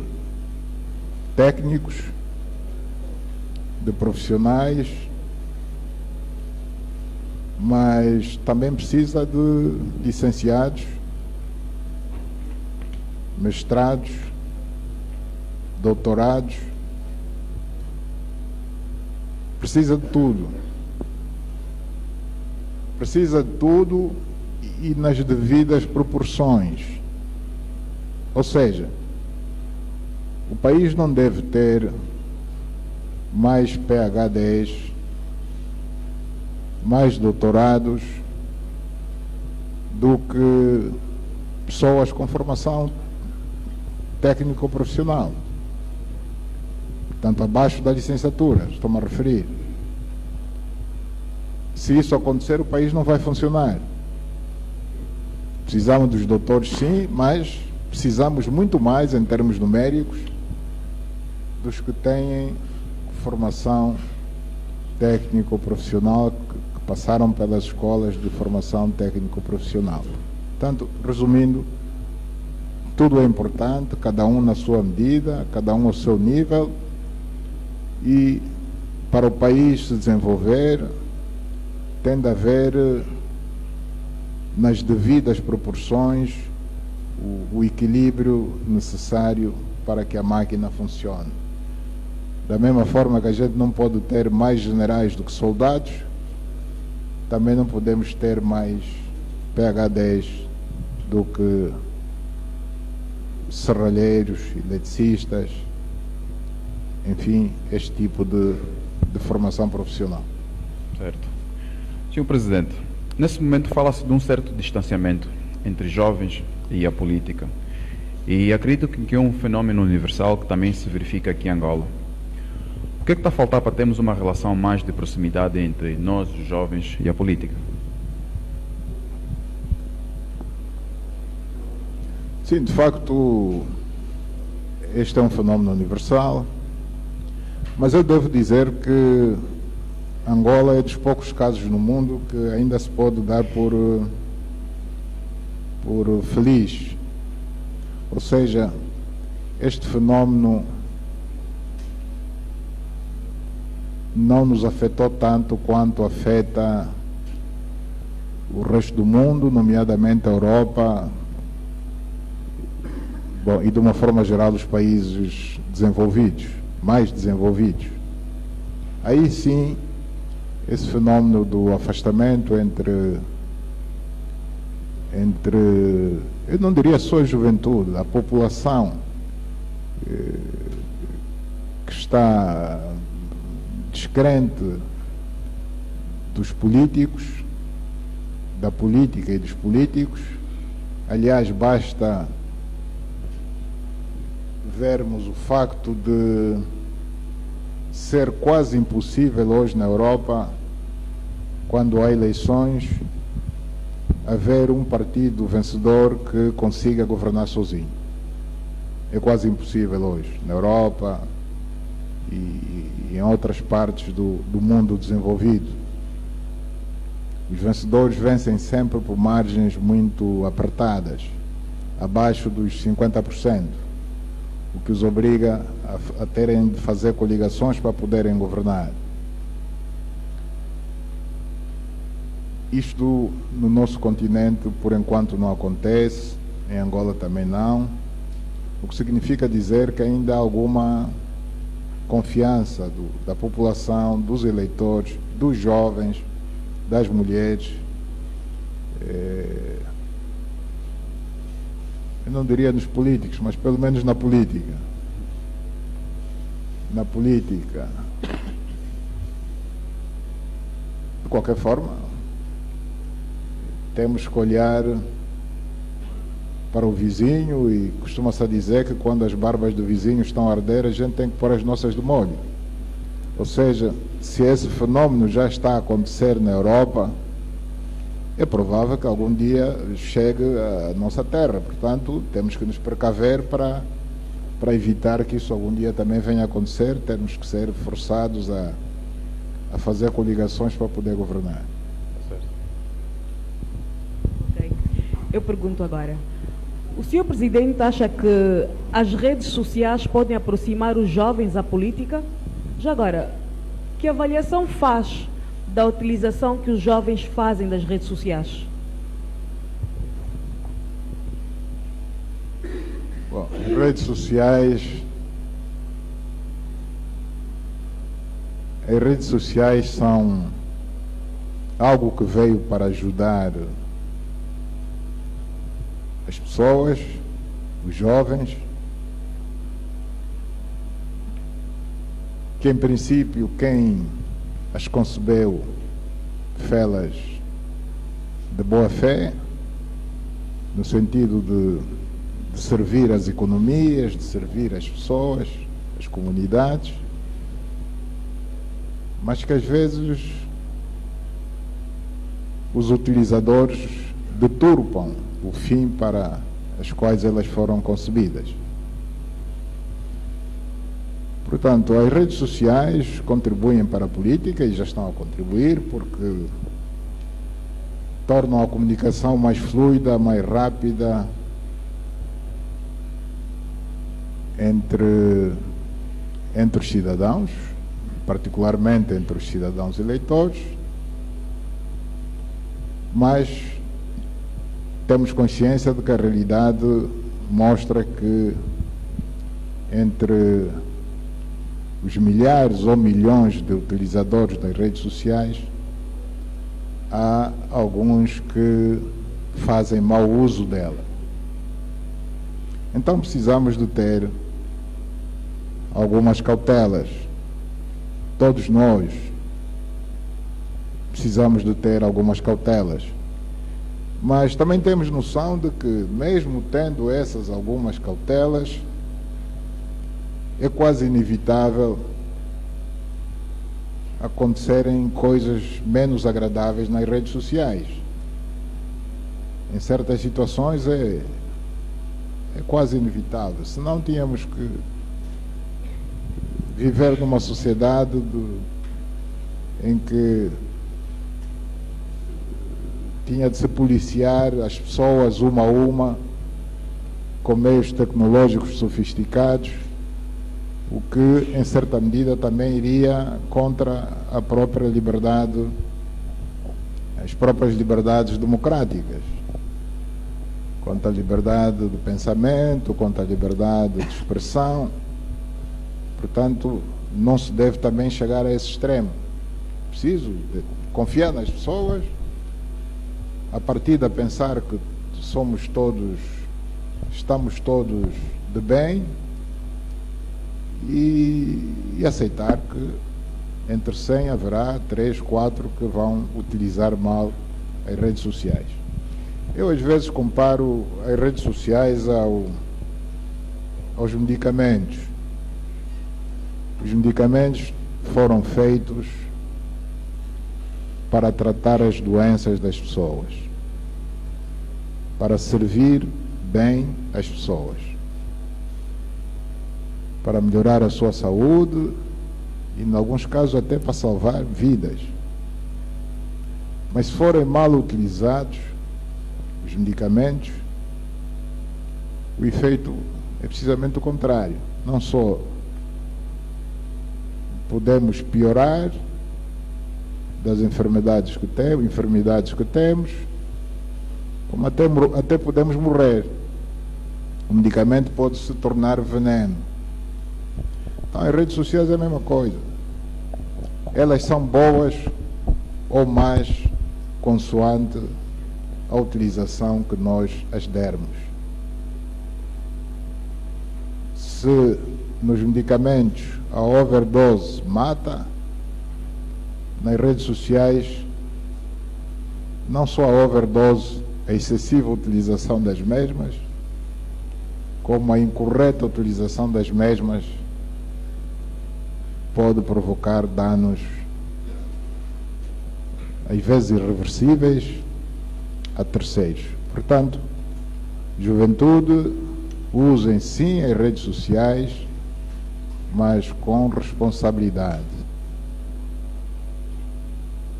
técnicos, de profissionais, mas também precisa de licenciados, mestrados, doutorados. Precisa de tudo. Precisa de tudo e nas devidas proporções. Ou seja, o país não deve ter mais PhDs, mais doutorados do que pessoas com formação técnico-profissional. Portanto, abaixo da licenciatura, estou-me a referir. Se isso acontecer, o país não vai funcionar. Precisamos dos doutores, sim, mas precisamos muito mais, em termos numéricos, dos que têm formação técnico-profissional, que passaram pelas escolas de formação técnico-profissional. Portanto, resumindo, tudo é importante, cada um na sua medida, cada um ao seu nível, e para o país se desenvolver, tem de haver, nas devidas proporções, o equilíbrio necessário para que a máquina funcione. Da mesma forma que a gente não pode ter mais generais do que soldados, também não podemos ter mais PhDs do que serralheiros, eletricistas, enfim, este tipo de formação profissional. Certo. Senhor Presidente, nesse momento fala-se de um certo distanciamento entre jovens e a política. E acredito que é um fenómeno universal que também se verifica aqui em Angola. O que é que está a faltar para termos uma relação mais de proximidade entre nós, os jovens, e a política? Sim, de facto, este é um fenómeno universal, mas eu devo dizer que Angola é dos poucos casos no mundo que ainda se pode dar por feliz. Ou seja, este fenómeno não nos afetou tanto quanto afeta o resto do mundo, nomeadamente a Europa, bom, e de uma forma geral os países desenvolvidos, mais desenvolvidos. Aí sim, esse fenómeno do afastamento entre eu não diria só a juventude, a população que está descrente dos políticos, da política e dos políticos. Aliás, basta vermos o facto de ser quase impossível hoje na Europa, quando há eleições, haver um partido vencedor que consiga governar sozinho. É quase impossível hoje, na Europa e em outras partes do mundo desenvolvido. Os vencedores vencem sempre por margens muito apertadas, abaixo dos 50%, o que os obriga a terem de fazer coligações para poderem governar. Isto no nosso continente, por enquanto, não acontece, em Angola também não, o que significa dizer que ainda há alguma confiança da população, dos eleitores, dos jovens, das mulheres. Eu não diria nos políticos, mas pelo menos na política. Na política. De qualquer forma, temos que olhar para o vizinho e costuma-se dizer que quando as barbas do vizinho estão a arder, a gente tem que pôr as nossas de molho. Ou seja, se esse fenómeno já está a acontecer na Europa, é provável que algum dia chegue à nossa terra. Portanto, temos que nos precaver para evitar que isso algum dia também venha a acontecer. Temos que ser forçados a fazer coligações para poder governar. Ok. Eu pergunto agora. O senhor Presidente acha que as redes sociais podem aproximar os jovens à política? Já agora, que avaliação faz da utilização que os jovens fazem das redes sociais? Bom, as redes sociais são algo que veio para ajudar as pessoas, os jovens, que em princípio quem as concebeu fê-las de boa fé, no sentido de servir as economias, de servir as pessoas, as comunidades, mas que às vezes os utilizadores deturpam o fim para as quais elas foram concebidas. Portanto, as redes sociais contribuem para a política e já estão a contribuir porque tornam a comunicação mais fluida, mais rápida entre os cidadãos, particularmente entre os cidadãos eleitores, mas temos consciência de que a realidade mostra que entre os milhares ou milhões de utilizadores das redes sociais, há alguns que fazem mau uso dela. Então precisamos de ter algumas cautelas. Todos nós precisamos de ter algumas cautelas. Mas também temos noção de que, mesmo tendo essas algumas cautelas, é quase inevitável acontecerem coisas menos agradáveis nas redes sociais. Em certas situações é quase inevitável. Senão tínhamos que viver numa sociedade em que tinha de se policiar as pessoas uma a uma com meios tecnológicos sofisticados, o que em certa medida também iria contra a própria liberdade, as próprias liberdades democráticas, contra a liberdade do pensamento, contra a liberdade de expressão. Portanto, não se deve também chegar a esse extremo. Preciso confiar nas pessoas, a partir de pensar que estamos todos de bem e aceitar que entre 100 haverá 3, 4 que vão utilizar mal as redes sociais. Eu às vezes comparo as redes sociais aos medicamentos. Os medicamentos foram feitos para tratar as doenças das pessoas, para servir bem as pessoas, para melhorar a sua saúde e, em alguns casos, até para salvar vidas. Mas se forem mal utilizados os medicamentos, o efeito é precisamente o contrário. Não só podemos piorar das enfermidades que temos, como até podemos morrer. O medicamento pode se tornar veneno. Então, as redes sociais é a mesma coisa. Elas são boas ou más consoante a utilização que nós as dermos. Se nos medicamentos a overdose mata, nas redes sociais, não só a overdose, a excessiva utilização das mesmas, como a incorreta utilização das mesmas pode provocar danos, às vezes irreversíveis, a terceiros. Portanto, juventude, usem sim as redes sociais, mas com responsabilidade.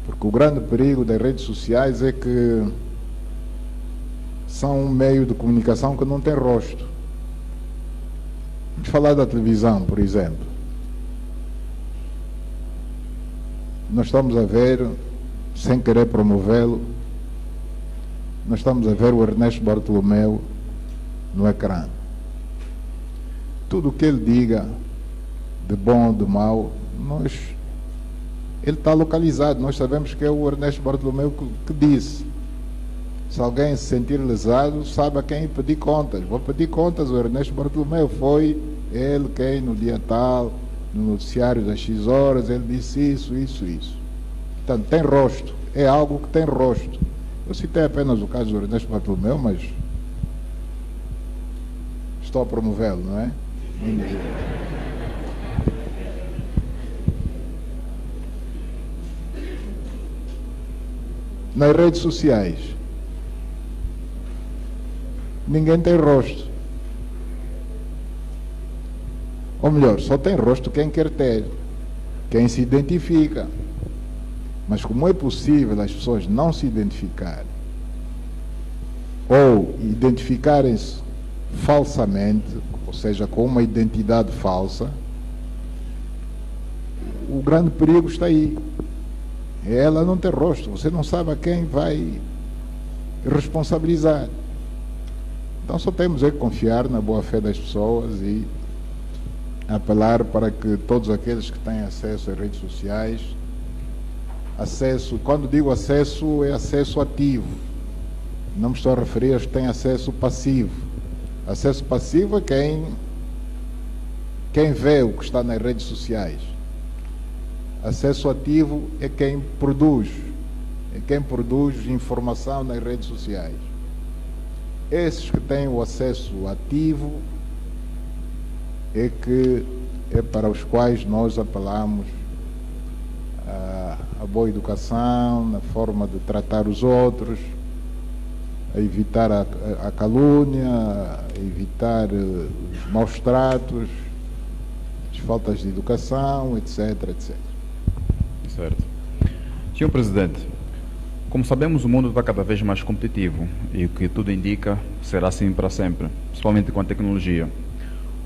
Porque o grande perigo das redes sociais é que são um meio de comunicação que não tem rosto. Vamos falar da televisão, por exemplo. Nós estamos a ver, sem querer promovê-lo, nós estamos a ver o Ernesto Bartolomeu no ecrã. Tudo o que ele diga, de bom ou de mau, ele está localizado. Nós sabemos que é o Ernesto Bartolomeu que disse. Se alguém se sentir lesado, sabe a quem pedir contas. Vou pedir contas ao Ernesto Bartolomeu. Foi ele quem, no dia tal, no noticiário das X horas, ele disse isso. Portanto, tem rosto. É algo que tem rosto. Eu citei apenas o caso do Ernesto Bartolomeu, mas estou a promovê-lo, não é? Nas redes sociais, ninguém tem rosto. Ou melhor, só tem rosto quem quer ter, quem se identifica. Mas como é possível as pessoas não se identificarem ou identificarem-se falsamente, ou seja, com uma identidade falsa, o grande perigo está aí. Ela não tem rosto, você não sabe a quem vai responsabilizar. Então só temos que confiar na boa-fé das pessoas e apelar para que todos aqueles que têm acesso às redes sociais, quando digo acesso, é acesso ativo. Não me estou a referir aos que têm acesso passivo. Acesso passivo é quem vê o que está nas redes sociais. Acesso ativo é quem produz informação nas redes sociais. Esses que têm o acesso ativo é para os quais nós apelamos a boa educação, na forma de tratar os outros, a evitar a calúnia, a evitar os maus tratos, as faltas de educação, etc. Certo. Senhor Presidente, como sabemos, o mundo está cada vez mais competitivo e o que tudo indica será assim para sempre, principalmente com a tecnologia.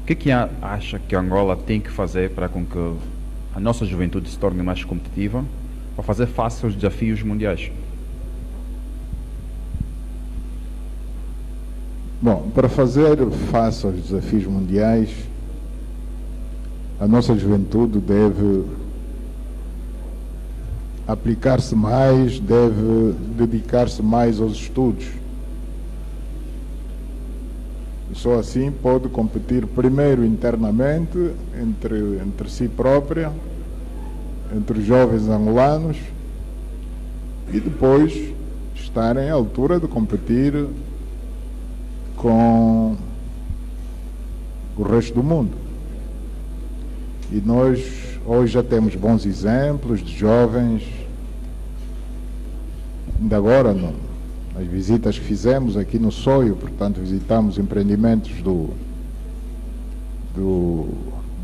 O que acha que Angola tem que fazer para com que a nossa juventude se torne mais competitiva para fazer face aos desafios mundiais? Bom, para fazer face aos desafios mundiais, a nossa juventude deve aplicar-se mais, deve dedicar-se mais aos estudos. Só assim pode competir primeiro internamente, entre si própria, entre os jovens angolanos, e depois estarem à altura de competir com o resto do mundo. E nós hoje já temos bons exemplos de jovens. Ainda agora, nas visitas que fizemos aqui no SOIO, portanto, visitamos empreendimentos do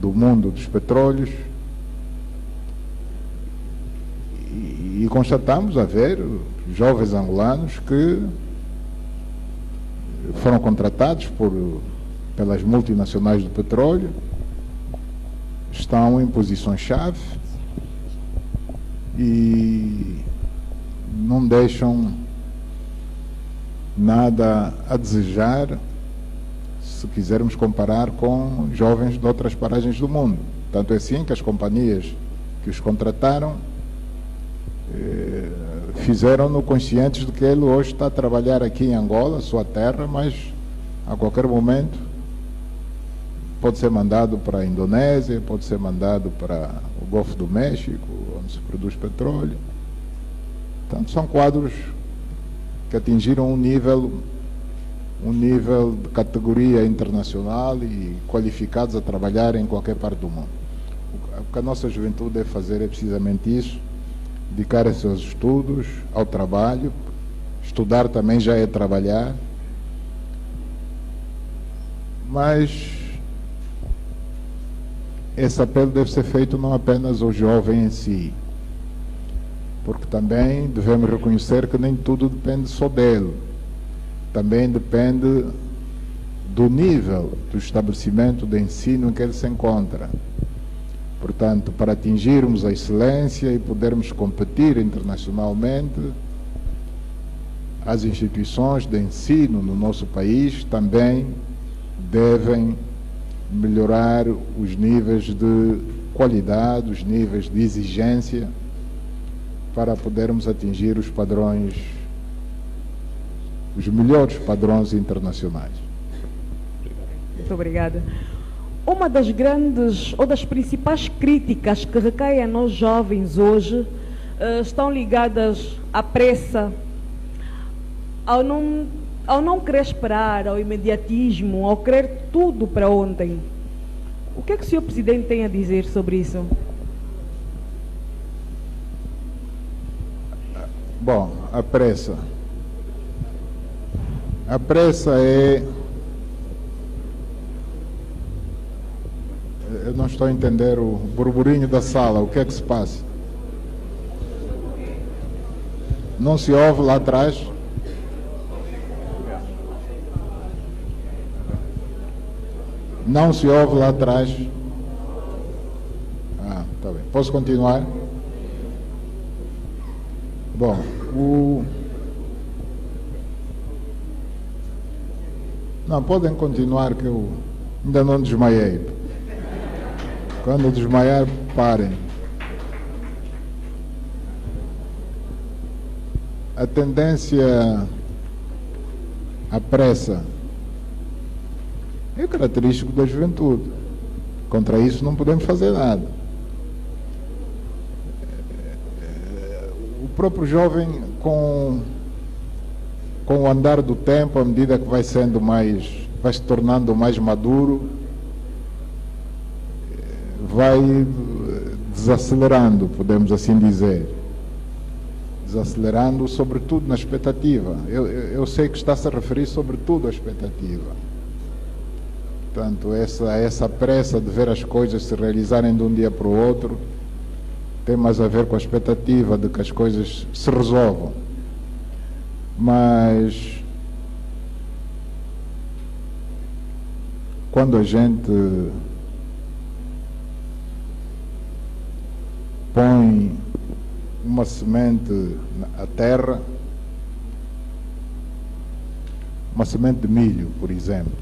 mundo dos petróleos e constatamos haver jovens angolanos que foram contratados pelas multinacionais do petróleo, estão em posições-chave e não deixam nada a desejar se quisermos comparar com jovens de outras paragens do mundo. Tanto é assim que as companhias que os contrataram fizeram-no conscientes de que ele hoje está a trabalhar aqui em Angola, sua terra, mas a qualquer momento pode ser mandado para a Indonésia, pode ser mandado para o Golfo do México, onde se produz petróleo. Portanto, são quadros que atingiram um nível de categoria internacional e qualificados a trabalhar em qualquer parte do mundo. O que a nossa juventude deve fazer é precisamente isso, dedicar-se aos estudos, ao trabalho. Estudar também já é trabalhar, mas esse apelo deve ser feito não apenas ao jovem em si, porque também devemos reconhecer que nem tudo depende só dele. Também depende do nível do estabelecimento de ensino em que ele se encontra. Portanto, para atingirmos a excelência e podermos competir internacionalmente, as instituições de ensino no nosso país também devem melhorar os níveis de qualidade, os níveis de exigência, para podermos atingir os padrões, os melhores padrões internacionais. Muito obrigada. Uma das grandes ou das principais críticas que recaem a nós jovens hoje estão ligadas à pressa, ao não querer esperar, ao imediatismo, ao querer tudo para ontem. O que é que o Sr. Presidente tem a dizer sobre isso? Bom, a pressa é... Eu não estou a entender o burburinho da sala. O que é que se passa? Não se ouve lá atrás? Não se ouve lá atrás? Ah, tá bem. Posso continuar? Bom, Não, podem continuar que eu ainda não desmaiei. Quando desmaiar, parem. A tendência à pressa é característico da juventude. Contra isso não podemos fazer nada. O próprio jovem, com o andar do tempo, à medida que vai se tornando mais maduro, vai desacelerando, podemos assim dizer. Desacelerando, sobretudo na expectativa. Eu sei que está-se a referir sobretudo à expectativa. Portanto, essa pressa de ver as coisas se realizarem de um dia para o outro tem mais a ver com a expectativa de que as coisas se resolvam. Mas quando a gente põe uma semente à terra, uma semente de milho, por exemplo,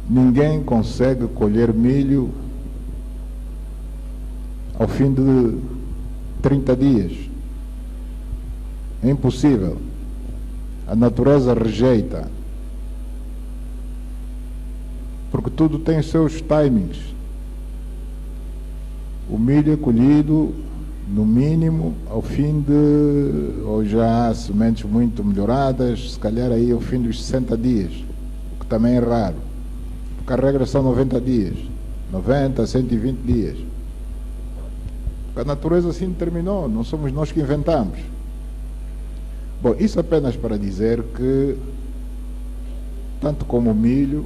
ninguém consegue colher milho ao fim de 30 dias. É impossível. A natureza rejeita. Porque tudo tem os seus timings. O milho é colhido, no mínimo, ao fim de... ou já há sementes muito melhoradas, se calhar aí ao fim dos 60 dias, o que também é raro. Porque a regra são 90 dias. 90, 120 dias. Porque a natureza assim determinou, não somos nós que inventamos. Bom, isso apenas para dizer que, tanto como o milho,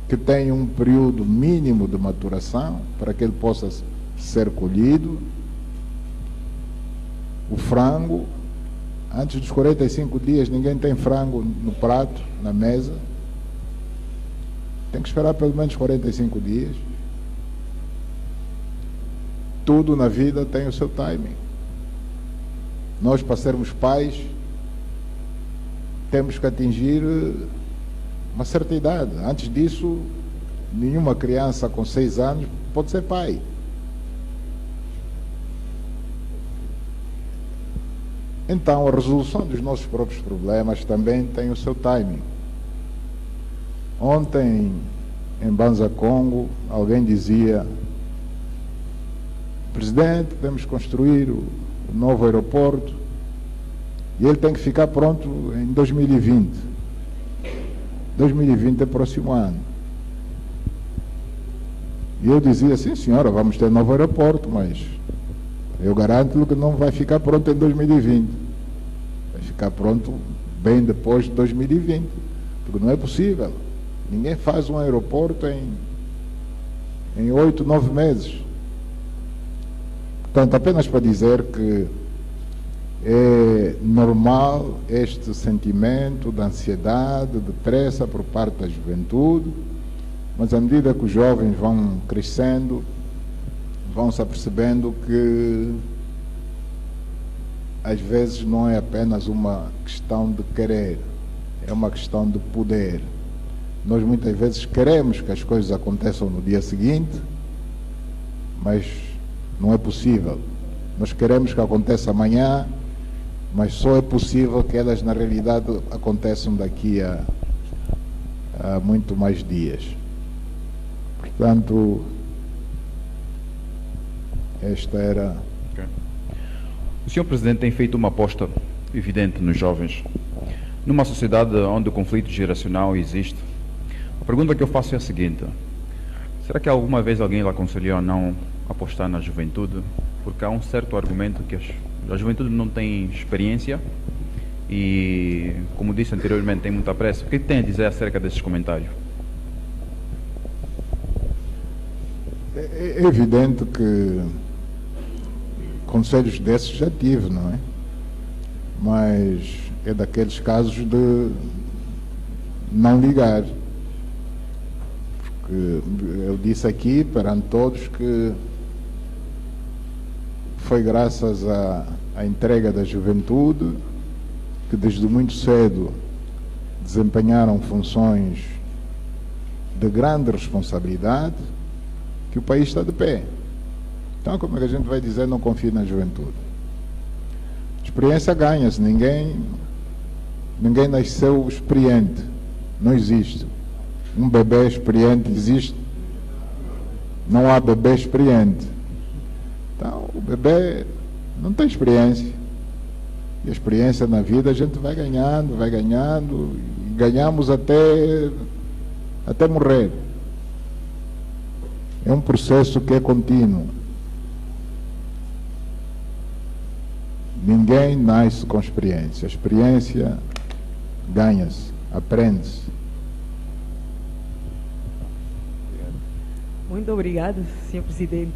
que tem um período mínimo de maturação para que ele possa ser colhido. O frango, antes dos 45 dias, ninguém tem frango no prato, na mesa. Tem que esperar pelo menos 45 dias. Tudo na vida tem o seu timing. Nós, para sermos pais, temos que atingir uma certa idade. Antes disso, nenhuma criança com 6 anos pode ser pai. Então, a resolução dos nossos próprios problemas também tem o seu timing. Ontem, em Banza Congo, alguém dizia: presidente, temos que construir o novo aeroporto e ele tem que ficar pronto em 2020. 2020 é próximo ano. E eu dizia: sim, senhora, vamos ter novo aeroporto, mas eu garanto que não vai ficar pronto em 2020. Vai ficar pronto bem depois de 2020, porque não é possível. Ninguém faz um aeroporto em 8, 9 meses. Portanto, apenas para dizer que é normal este sentimento de ansiedade, de pressa por parte da juventude, mas à medida que os jovens vão crescendo, vão se apercebendo que às vezes não é apenas uma questão de querer, é uma questão de poder. Nós muitas vezes queremos que as coisas aconteçam no dia seguinte, mas não é possível. Nós queremos que aconteça amanhã, mas só é possível que elas na realidade aconteçam daqui a muito mais dias. Portanto, esta era... Okay. O senhor Presidente tem feito uma aposta evidente nos jovens. Numa sociedade onde o conflito geracional existe, a pergunta que eu faço é a seguinte: será que alguma vez alguém lhe aconselhou a não apostar na juventude? Porque há um certo argumento que a juventude não tem experiência e, como disse anteriormente, tem muita pressa. O que tem a dizer acerca desses comentários? É evidente que conselhos desses já tive, não é? Mas é daqueles casos de não ligar. Porque eu disse aqui perante todos que foi graças à entrega da juventude que desde muito cedo desempenharam funções de grande responsabilidade que o país está de pé. Então, como é que a gente vai dizer não confia na juventude? Experiência ganha-se, ninguém nasceu experiente, não existe. Um bebê experiente existe? Não há bebê experiente. Então, o bebê não tem experiência. E a experiência na vida a gente vai ganhando, e ganhamos até morrer. É um processo que é contínuo. Ninguém nasce com experiência. A experiência ganha-se, aprende-se. Muito obrigada, Sr. Presidente.